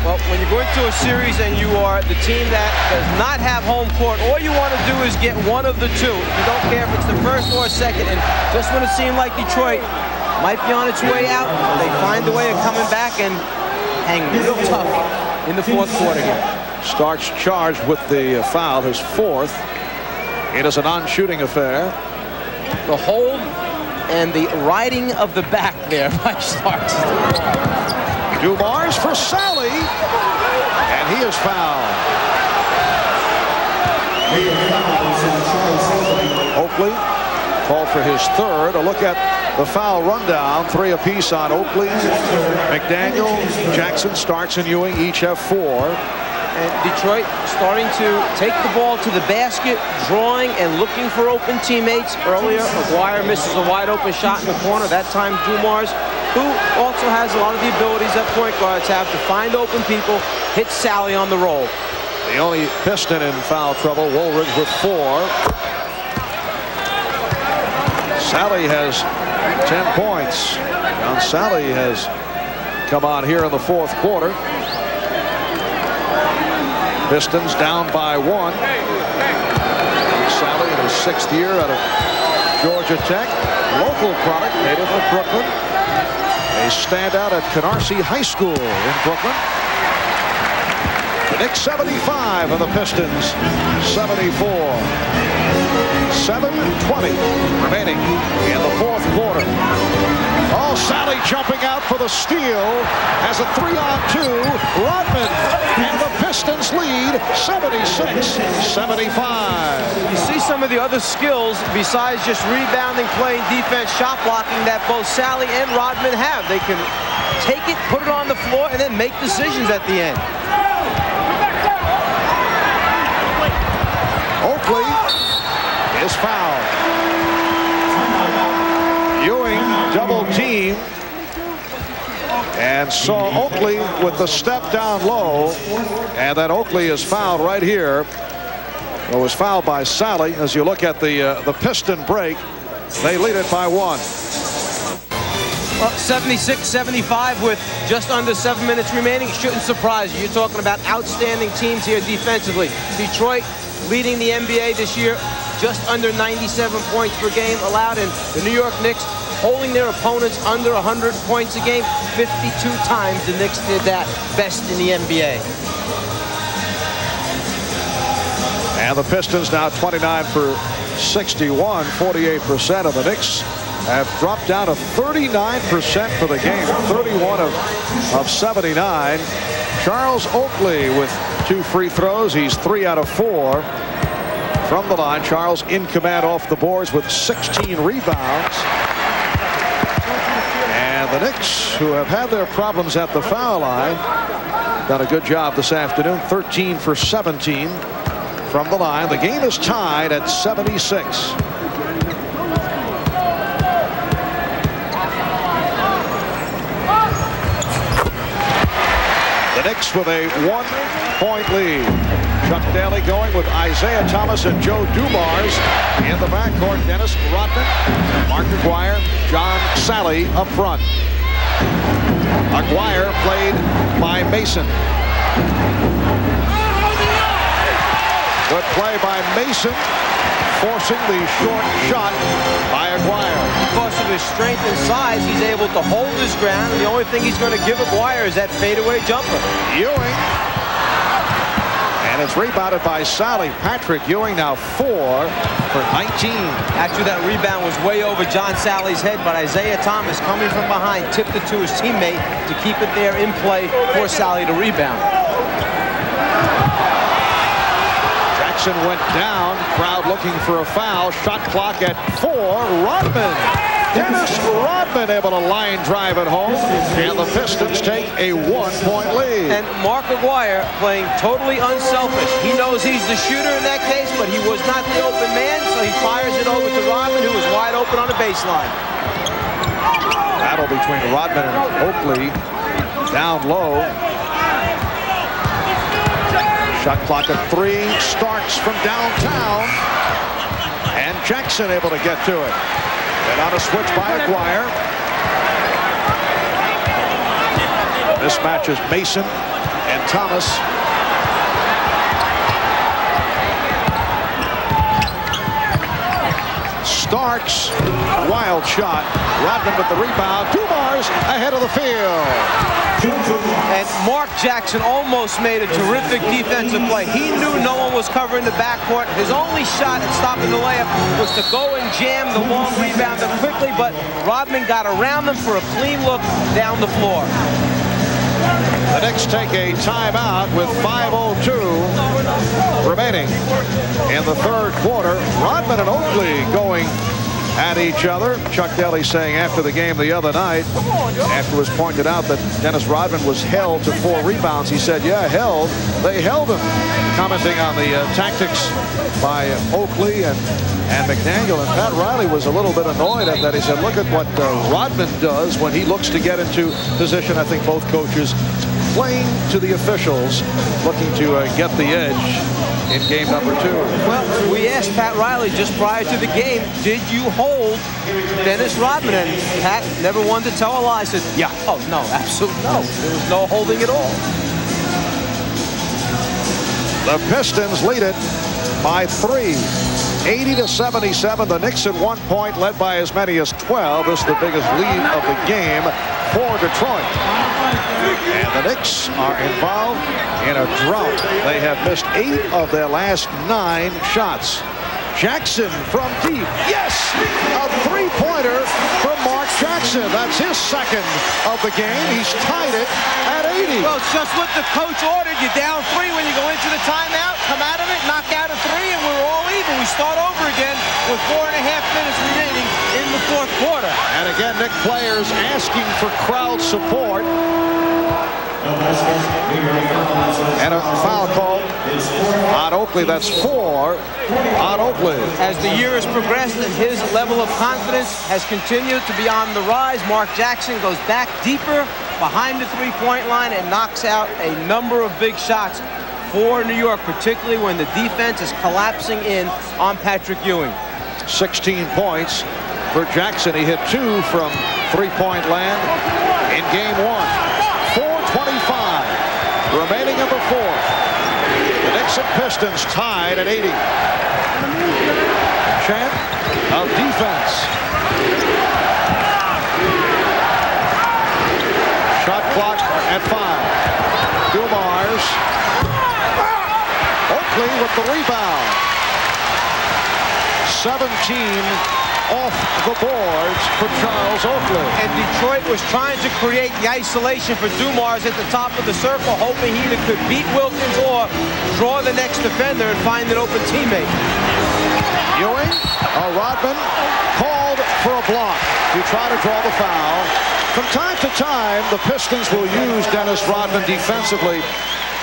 Well, when you go into a series and you are the team that does not have home court, all you want to do is get one of the 2. You don't care if it's the first or second. And just when it seemed like Detroit might be on its way out, they find a way of coming back and hang real tough in the 4th quarter here. Starks charged with the foul, his 4th. It is a non-shooting affair. The hold and the riding of the back there by Starks. Dumars for Sally, and he is fouled. Oakley called for his 3rd. A look at the foul rundown. 3 apiece on Oakley, McDaniel, Jackson, Starks, and Ewing each have 4. And Detroit starting to take the ball to the basket, drawing and looking for open teammates. Earlier, Aguirre misses a wide open shot in the corner. That time, Dumars who also has a lot of the abilities that point guards have to find open people, hit Sally on the roll. The only Piston in foul trouble, Woolridge with 4. Sally has 10 points. Now Sally has come on here in the fourth quarter. Pistons down by 1. Sally in his 6th year out of Georgia Tech. Local product, native of Brooklyn. A standout at Canarsie High School in Brooklyn. The Knicks 75 and the Pistons 74. 7:20 remaining in the fourth quarter. Oh, Sally jumping out for the steal. Has a 3-on-2. Rodman and the Pistons lead 76-75. You see some of the other skills besides just rebounding, playing defense, shot blocking that both Sally and Rodman have. They can take it, put it on the floor, and then make decisions at the end. Oakley is fouled. Ewing double team and saw Oakley with the step down low, and then Oakley is fouled right here. It was fouled by Sally. As you look at the Piston break, they lead it by 1. Well, 76-75 with just under 7 minutes remaining. It shouldn't surprise you. You're talking about outstanding teams here defensively. Detroit leading the NBA this year, just under 97 points per game allowed, and the New York Knicks holding their opponents under 100 points a game. 52 times the Knicks did that, best in the NBA. And the Pistons now 29 for 61, 48%. Of the Knicks have dropped down to 39% for the game, 31 of 79. Charles Oakley with 2 free throws. He's 3 out of 4 from the line. Charles in command off the boards with 16 rebounds. And the Knicks, who have had their problems at the foul line, done a good job this afternoon. 13 for 17 from the line. The game is tied at 76. The Knicks with a 1-point lead. Chuck Daly going with Isiah Thomas and Joe Dumars in the backcourt. Dennis Rodman, Mark Aguirre, John Sally up front. Aguirre played by Mason. Good play by Mason, forcing the short shot by Aguirre. Because of his strength and size, he's able to hold his ground, and the only thing he's going to give Aguirre is that fadeaway jumper. Ewing. And it's rebounded by Sally. Patrick Ewing now 4 for 19. Actually, that rebound was way over John Sally's head, but Isiah Thomas, coming from behind, tipped it to his teammate to keep it there in play for Sally to rebound. Jackson went down. Crowd looking for a foul. Shot clock at 4. Rodman. Dennis Rodman able to line drive it home. And the Pistons take a 1-point lead. And Mark Aguirre playing totally unselfish. He knows he's the shooter in that case, but he was not the open man, so he fires it over to Rodman, who was wide open on the baseline. Battle between Rodman and Oakley. Down low. Shot clock at 3. Starks from downtown. And Jackson able to get to it. And on a switch by Aguirre. This matches Mason and Thomas. Starks, wild shot. Rodman with the rebound. Dumars ahead of the field. And Mark Jackson almost made a terrific defensive play. He knew no one was covering the backcourt. His only shot at stopping the layup was to go and jam the long rebounder quickly, but Rodman got around them for a clean look down the floor. The Knicks take a timeout with 5:02 remaining in the third quarter. Rodman and Oakley going at each other. Chuck Daly saying after the game the other night, after it was pointed out that Dennis Rodman was held to 4 rebounds, he said, yeah, held. They held him. Commenting on the tactics by Oakley and McDaniel. And Pat Riley was a little bit annoyed at that. He said, look at what Rodman does when he looks to get into position. I think both coaches playing to the officials, looking to get the edge in game number 2. Well, we asked Pat Riley just prior to the game, did you hold Dennis Rodman? And Pat never wanted to tell a lie. Said, yeah. Oh, no, absolutely no. There was no holding at all. The Pistons lead it by 3. 80-77. The Knicks at one point led by as many as 12. This is the biggest lead of the game for Detroit. And the Knicks are involved in a drought. They have missed 8 of their last 9 shots. Jackson from deep. Yes! A 3-pointer from Mark Jackson. That's his second of the game. He's tied it at 80. Well, it's just what the coach ordered. You're down 3 when you go into the timeout. Come out of it, knock out a 3, and we're all even. We start over again with 4.5 minutes remaining in the 4th quarter. And again, Knick players asking for crowd support. And a foul call on Oakley. That's 4 on Oakley. As the year has progressed and his level of confidence has continued to be on the rise, Mark Jackson goes back deeper behind the 3-point line and knocks out a number of big shots for New York, particularly when the defense is collapsing in on Patrick Ewing. 16 points for Jackson. He hit 2 from 3-point land in game 1. 4:25 remaining in the 4th. The Knicks and Pistons tied at 80. Chant of defense. Shot clock at 5. Dumars. Oakley with the rebound. 17 off the boards for Charles Oakley. And Detroit was trying to create the isolation for Dumars at the top of the circle, hoping he either could beat Wilkins or draw the next defender and find an open teammate. Ewing, Rodman called for a block to try to draw the foul. From time to time, the Pistons will use Dennis Rodman defensively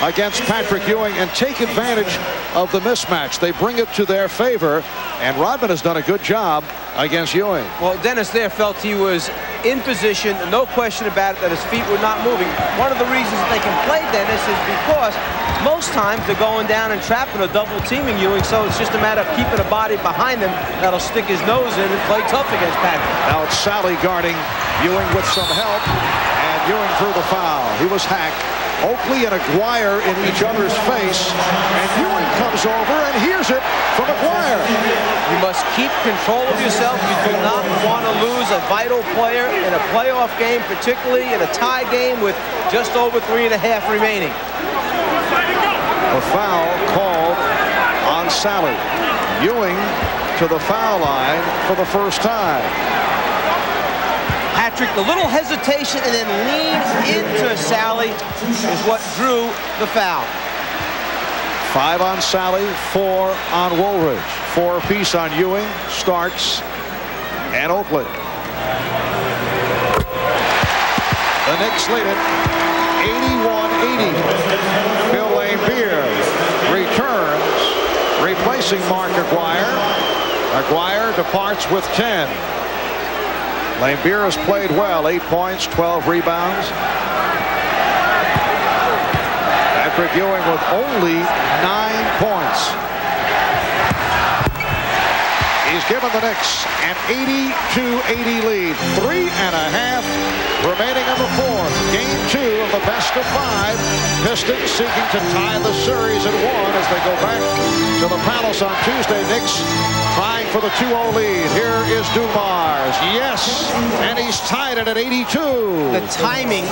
against Patrick Ewing and take advantage of the mismatch. They bring it to their favor, and Rodman has done a good job against Ewing. Well, Dennis there felt he was in position, no question about it, that his feet were not moving. One of the reasons that they can play Dennis is because most times they're going down and trapping or double teaming Ewing, so it's just a matter of keeping a body behind him that'll stick his nose in and play tough against Patrick. Now it's Sally guarding Ewing with some help, and Ewing drew the foul. He was hacked. Oakley and Aguirre in each other's face, and Ewing comes over and hears it from Aguirre. You must keep control of yourself. You do not want to lose a vital player in a playoff game, particularly in a tie game with just over 3.5 remaining. A foul called on Sally. Ewing to the foul line for the first time. Patrick, the little hesitation and then lean into Sally is what drew the foul. 5 on Sally, 4 on Woolridge. 4 apiece on Ewing, Starks, and Oakley. The Knicks lead it 81-80. Bill Laimbeer returns, replacing Mark Aguirre. Aguirre departs with 10. Laimbeer has played well, 8 points, 12 rebounds. Patrick Ewing with only 9 points. He's given the Knicks an 82-80 lead. 3.5 remaining in the 4th. Game 2 of the best of 5. Pistons seeking to tie the series at 1 as they go back to the Palace on Tuesday. Knicks trying for the 2-0 lead. Here is Dumars. Yes, and he's tied it at 82. The timing,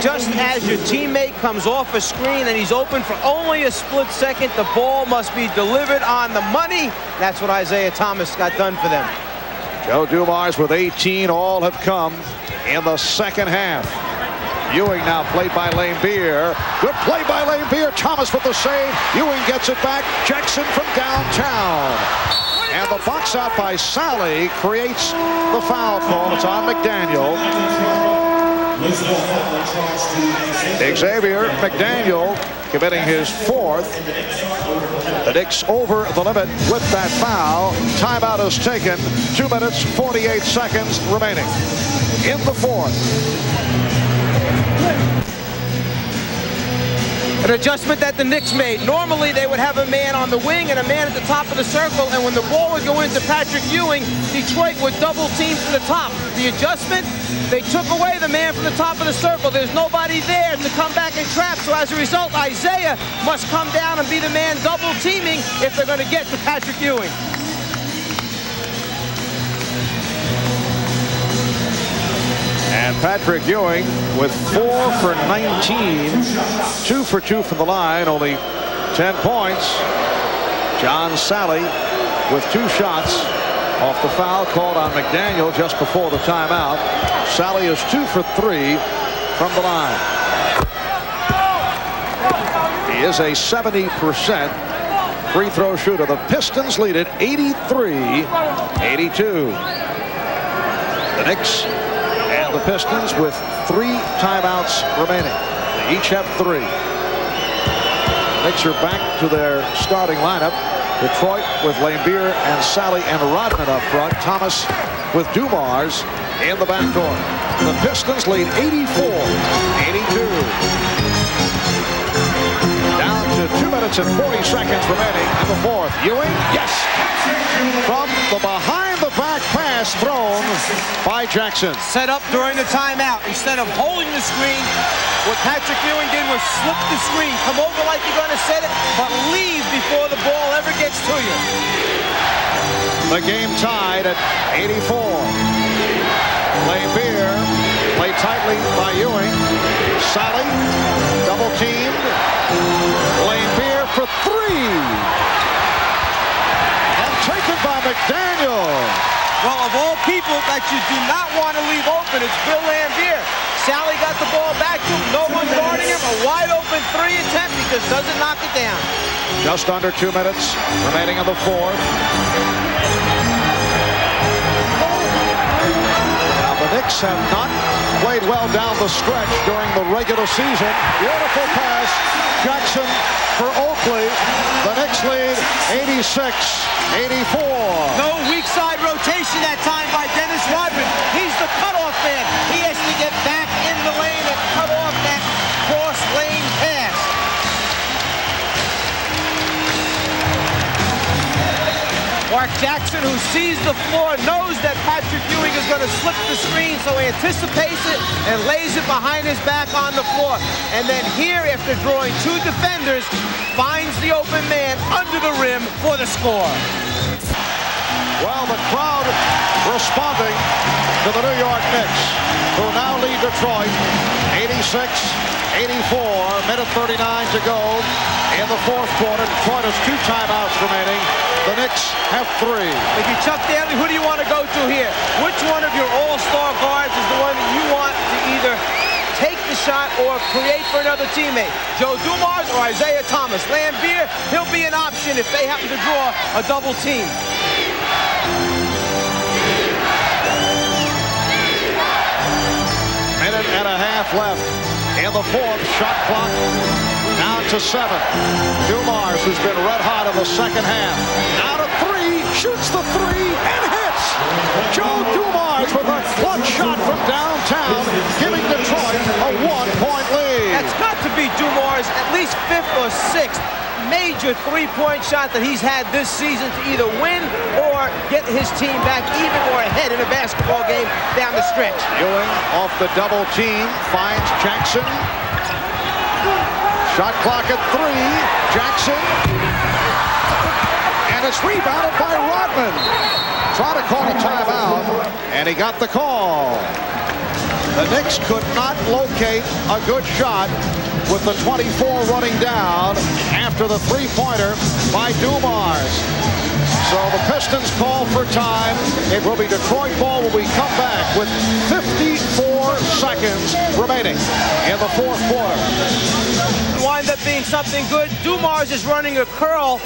just as your teammate comes off a screen and he's open for only a split second, the ball must be delivered on the money. That's what Isiah Thomas got done for them. Joe Dumars with 18. All have come in the second half. Ewing now played by Laimbeer. Good play by Laimbeer. Thomas with the save. Ewing gets it back. Jackson from downtown. And the box out by Sally creates the foul call. It's on McDaniel. Xavier McDaniel committing his fourth. The Knicks over the limit with that foul. Timeout is taken. 2 minutes, 48 seconds remaining in the fourth. An adjustment that the Knicks made. Normally, they would have a man on the wing and a man at the top of the circle, and when the ball would go into Patrick Ewing, Detroit would double team to the top. The adjustment, they took away the man from the top of the circle. There's nobody there to come back and trap, so as a result, Isiah must come down and be the man double teaming if they're going to get to Patrick Ewing. And Patrick Ewing with 4 for 19, 2 for 2 from the line, only 10 points. John Sally with 2 shots off the foul called on McDaniel just before the timeout. Sally is 2 for 3 from the line. He is a 70% free throw shooter. The Pistons lead it 83-82. The Knicks and the Pistons with 3 timeouts remaining. They each have 3. The Knicks are back to their starting lineup. Detroit with Laimbeer and Sally and Rodman up front. Thomas with Dumars in the backcourt. The Pistons lead 84-82. Down to 2 minutes and 40 seconds remaining in the fourth. Ewing, yes! From the behind-the-back pass thrown by Jackson. Set up during the timeout. Instead of holding the screen, what Patrick Ewing did was slip the screen. Come over like you're going to set it, but leave before the ball ever gets to you. The game tied at 84. Laimbeer played tightly by Ewing. Sally double teamed. Laimbeer for 3. Taken by McDaniel. Well, of all people that you do not want to leave open, it's Bill Laimbeer. Sally got the ball back to him. No one guarding him. A wide open 3 attempt. He just doesn't knock it down. Just under 2 minutes remaining in the fourth. Now the Knicks have not played well down the stretch during the regular season. Beautiful pass. Jackson for Oakley. The Knicks lead 86-84. No weak side rotation that time by Dennis Rodman. He's the cutoff man. He has to get back in the lane and cut off that cross lane pass. Mark Jackson, who sees the floor, knows that Patrick Ewing is going to slip the screen, so he anticipates it and lays it behind his back on the floor. And then here, after drawing 2 defenders, finds the open man under the rim for the score. Well, the crowd responding to the New York Knicks, who now lead Detroit 86-84. Minute 39 to go in the fourth quarter. Detroit has 2 timeouts remaining. The Knicks have 3. If you Chuck Daly, who do you want to go to here? Which one of your all-star guards is the one that you want to either take the shot or create for another teammate? Joe Dumars or Isiah Thomas? Laimbeer, he'll be an option if they happen to draw a double team. Minute and a half left in the fourth. Shot clock down to 7. Dumars, who's been red hot in the second half. Out of 3, shoots the 3 and hits. Joe Dumars with a clutch shot from downtown, giving Detroit a 1-point lead. That's got to be Dumars' at least 5th or 6th major 3-point shot that he's had this season to either win or get his team back even or ahead in a basketball game down the stretch. Ewing off the double team, finds Jackson. Shot clock at 3. Jackson. And it's rebounded by Rodman. Tried to call a timeout, and he got the call. The Knicks could not locate a good shot with the 24 running down after the 3-pointer by Dumars. So the Pistons call for time. It will be Detroit ball when we come back with 54 seconds remaining in the fourth quarter. Wind up being something good. Dumars is running a curl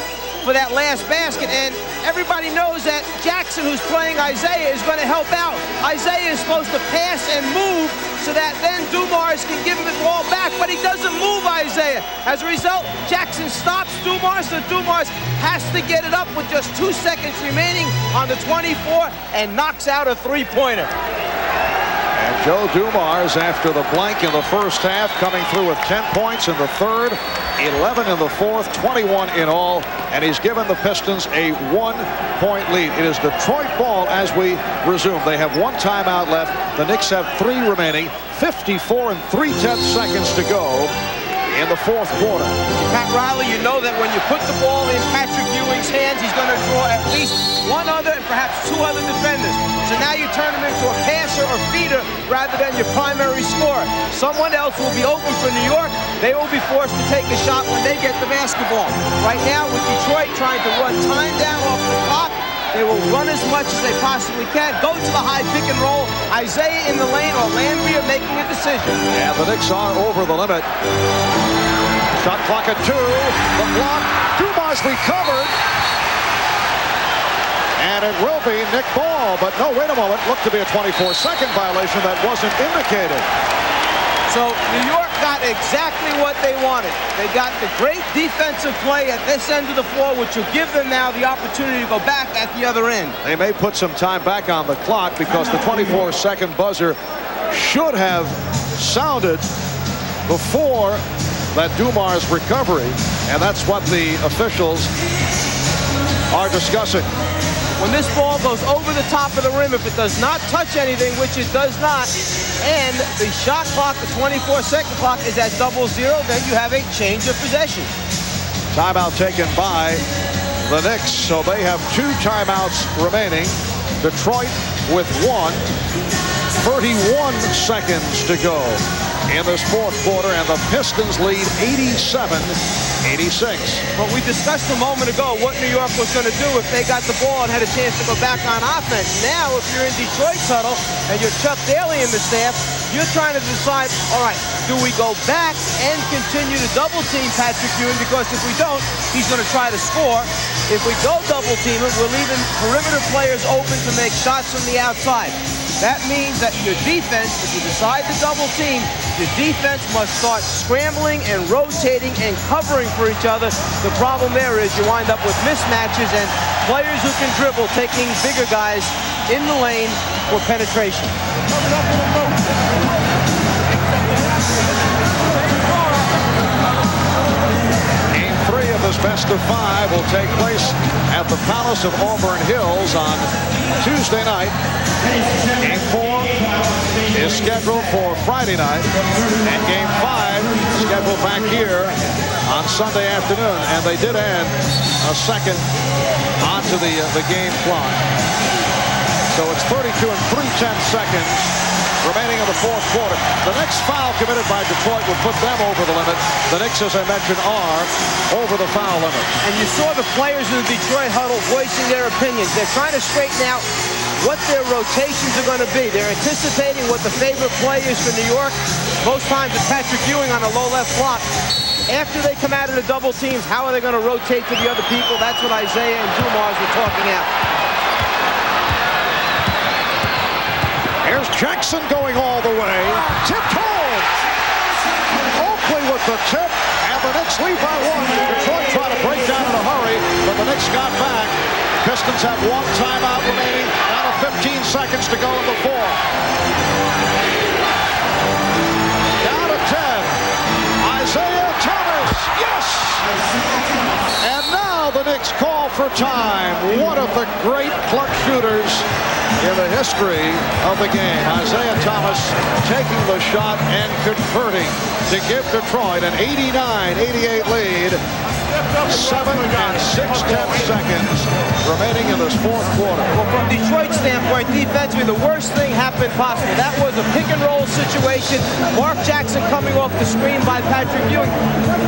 for that last basket. And everybody knows that Jackson, who's playing Isiah, is going to help out. Isiah is supposed to pass and move so that then Dumars can give him the ball back, but he doesn't move Isiah. As a result, Jackson stops Dumars, so Dumars has to get it up with just 2 seconds remaining on the 24 and knocks out a three-pointer. And Joe Dumars, after the blank in the first half, coming through with 10 points in the third, 11 in the fourth, 21 in all, and he's given the Pistons a 1-point lead. It is Detroit ball as we resume. They have 1 timeout left. The Knicks have 3 remaining, 54 and 3/10 seconds to go in the fourth quarter. Pat Riley, you know that when you put the ball in Patrick Ewing's hands, he's going to draw at least 1 other and perhaps 2 other defenders. So now you turn him into a passer or feeder rather than your primary scorer. Someone else will be open for New York. They will be forced to take a shot when they get the basketball. Right now, with Detroit trying to run time down off the clock, they will run as much as they possibly can. Go to the high pick and roll. Isiah in the lane or Landry making a decision. And the Knicks are over the limit. Shot clock at 2. The block. Dumars recovered. And it will be Nick Ball. But no, wait a moment. Looked to be a 24-second violation that wasn't indicated. So New York got exactly what they wanted. They got the great defensive play at this end of the floor, which will give them now the opportunity to go back at the other end. They may put some time back on the clock because the 24-second buzzer should have sounded before that Dumars recovery, and that's what the officials are discussing. When this ball goes over the top of the rim, if it does not touch anything, which it does not, and the shot clock, the 24-second clock, is at 0-0, then you have a change of possession. Timeout taken by the Knicks, so they have 2 timeouts remaining. Detroit with 1. 31 seconds to go in this fourth quarter, and the Pistons lead 87-86. But we discussed a moment ago what New York was going to do if they got the ball and had a chance to go back on offense. Now, if you're in Detroit's huddle and you're Chuck Daly and the staff, you're trying to decide, all right, do we go back and continue to double-team Patrick Ewing? Because if we don't, he's going to try to score. If we go double-team him, we're leaving perimeter players open to make shots from the outside. That means that your defense, if you decide to double team, your defense must start scrambling and rotating and covering for each other. The problem there is you wind up with mismatches and players who can dribble taking bigger guys in the lane for penetration. Game 3 of this best of 5 will take place at the Palace of Auburn Hills on Tuesday night. Game 4 is scheduled for Friday night, and Game 5 scheduled back here on Sunday afternoon. And they did add a second onto the game clock. So it's 32 and 3/10 seconds remaining in the fourth quarter. The next foul committed by Detroit would put them over the limit. The Knicks, as I mentioned, are over the foul limit. And you saw the players in the Detroit huddle voicing their opinions. They're trying to straighten out what their rotations are going to be. They're anticipating what the favorite play is for New York. Most times it's Patrick Ewing on a low left block. After they come out of the double teams, how are they going to rotate to the other people? That's what Isiah and Dumars were talking out. Here's Jackson going all the way. Tipped home. Oakley with the tip, and the Knicks lead by 1. Detroit trying to break down in a hurry, but the Knicks got back. Pistons have 1 timeout remaining, down to 15 seconds to go in the fourth. Down to 10. Isiah Thomas, yes! And now the Knicks call for time. One of the great clutch shooters in the history of the game. Isiah Thomas taking the shot and converting to give Detroit an 89-88 lead. 7 and 6/10 seconds remaining in this fourth quarter. Well, from Detroit's standpoint, defensively, the worst thing happened possible. That was a pick and roll situation. Mark Jackson coming off the screen by Patrick Ewing.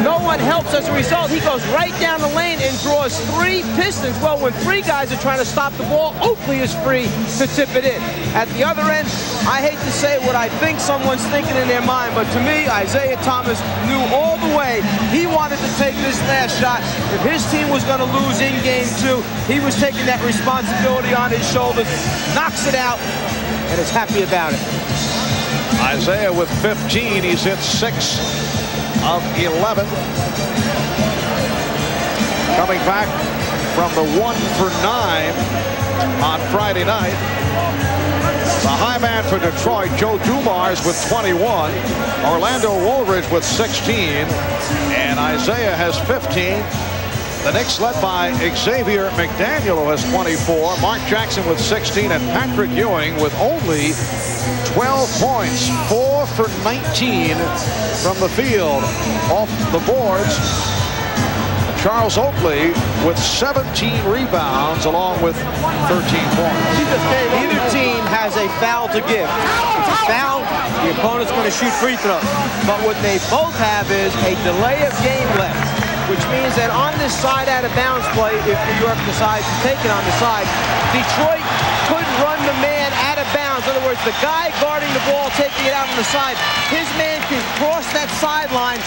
No one helps as a result. He goes right down the lane and draws 3 Pistons. Well, when 3 guys are trying to stop the ball, Oakley is free to tip it in. At the other end, I hate to say what I think someone's thinking in their mind, but to me, Isiah Thomas knew all the way day. He wanted to take this last shot. If his team was going to lose in game 2, he was taking that responsibility on his shoulders, knocks it out, and is happy about it. Isiah with 15. He's hit 6 of 11. Coming back from the 1 for 9 on Friday night. The high man for Detroit, Joe Dumars with 21. Orlando Woolridge with 16. And Isiah has 15. The Knicks led by Xavier McDaniel, who has 24. Mark Jackson with 16. And Patrick Ewing with only 12 points. 4 for 19 from the field. Off the boards, Charles Oakley with 17 rebounds along with 13 points. Either team has a foul to give. If it's a foul, the opponent's going to shoot free throws. But what they both have is a delay of game left, which means that on this side out of bounds play, if New York decides to take it on the side, Detroit could run the man out of bounds. In other words, the guy guarding the ball, taking it out on the side, his man can cross that sideline,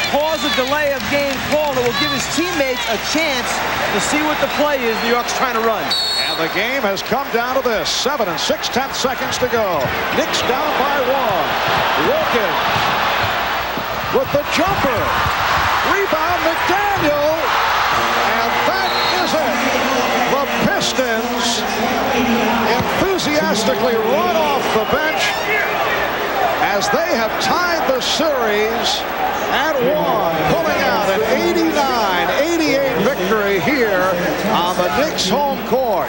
cause a delay of game call that will give his teammates a chance to see what the play is New York's trying to run. And the game has come down to this. 7 6/10 seconds to go. Knicks down by 1. Wilkins with the jumper. Rebound McDaniel. And that is it. The Pistons enthusiastically run off the bench as they have tied the series at 1, pulling out an 89-88 victory here on the Knicks home court.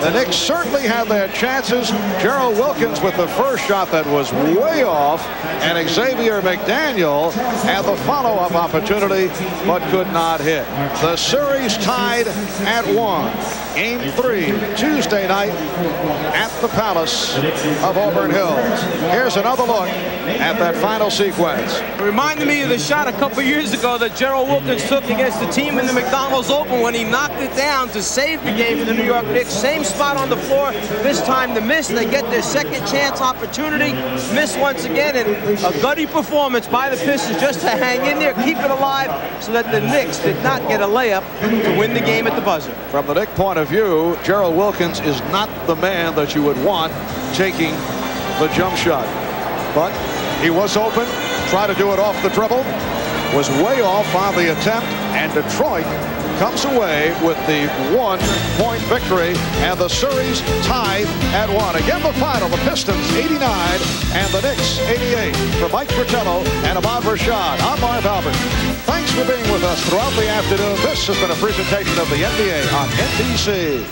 The Knicks certainly had their chances. Gerald Wilkins with the first shot that was way off, and Xavier McDaniel had the follow-up opportunity but could not hit. The series tied at 1. Game 3, Tuesday night at the Palace of Auburn Hills. Here's another look at that final sequence. It reminded me of the shot a couple years ago that Gerald Wilkins took against the team in the McDonald's Open when he knocked it down to save the game for the New York Knicks. Same spot on the floor, this time the miss. They get their second chance opportunity, miss once again, and a gutty performance by the Pistons just to hang in there, keep it alive, so that the Knicks did not get a layup to win the game at the buzzer. From the Knicks point of view, Gerald Wilkins is not the man that you would want taking the jump shot. But he was open, tried to do it off the dribble, was way off on the attempt, and Detroit comes away with the 1-point victory, and the series tied at 1. Again, the final, the Pistons 89 and the Knicks 88. For Mike Fratello and Ahmad Rashad, I'm Marv Albert. Thanks for being with us throughout the afternoon. This has been a presentation of the NBA on NBC.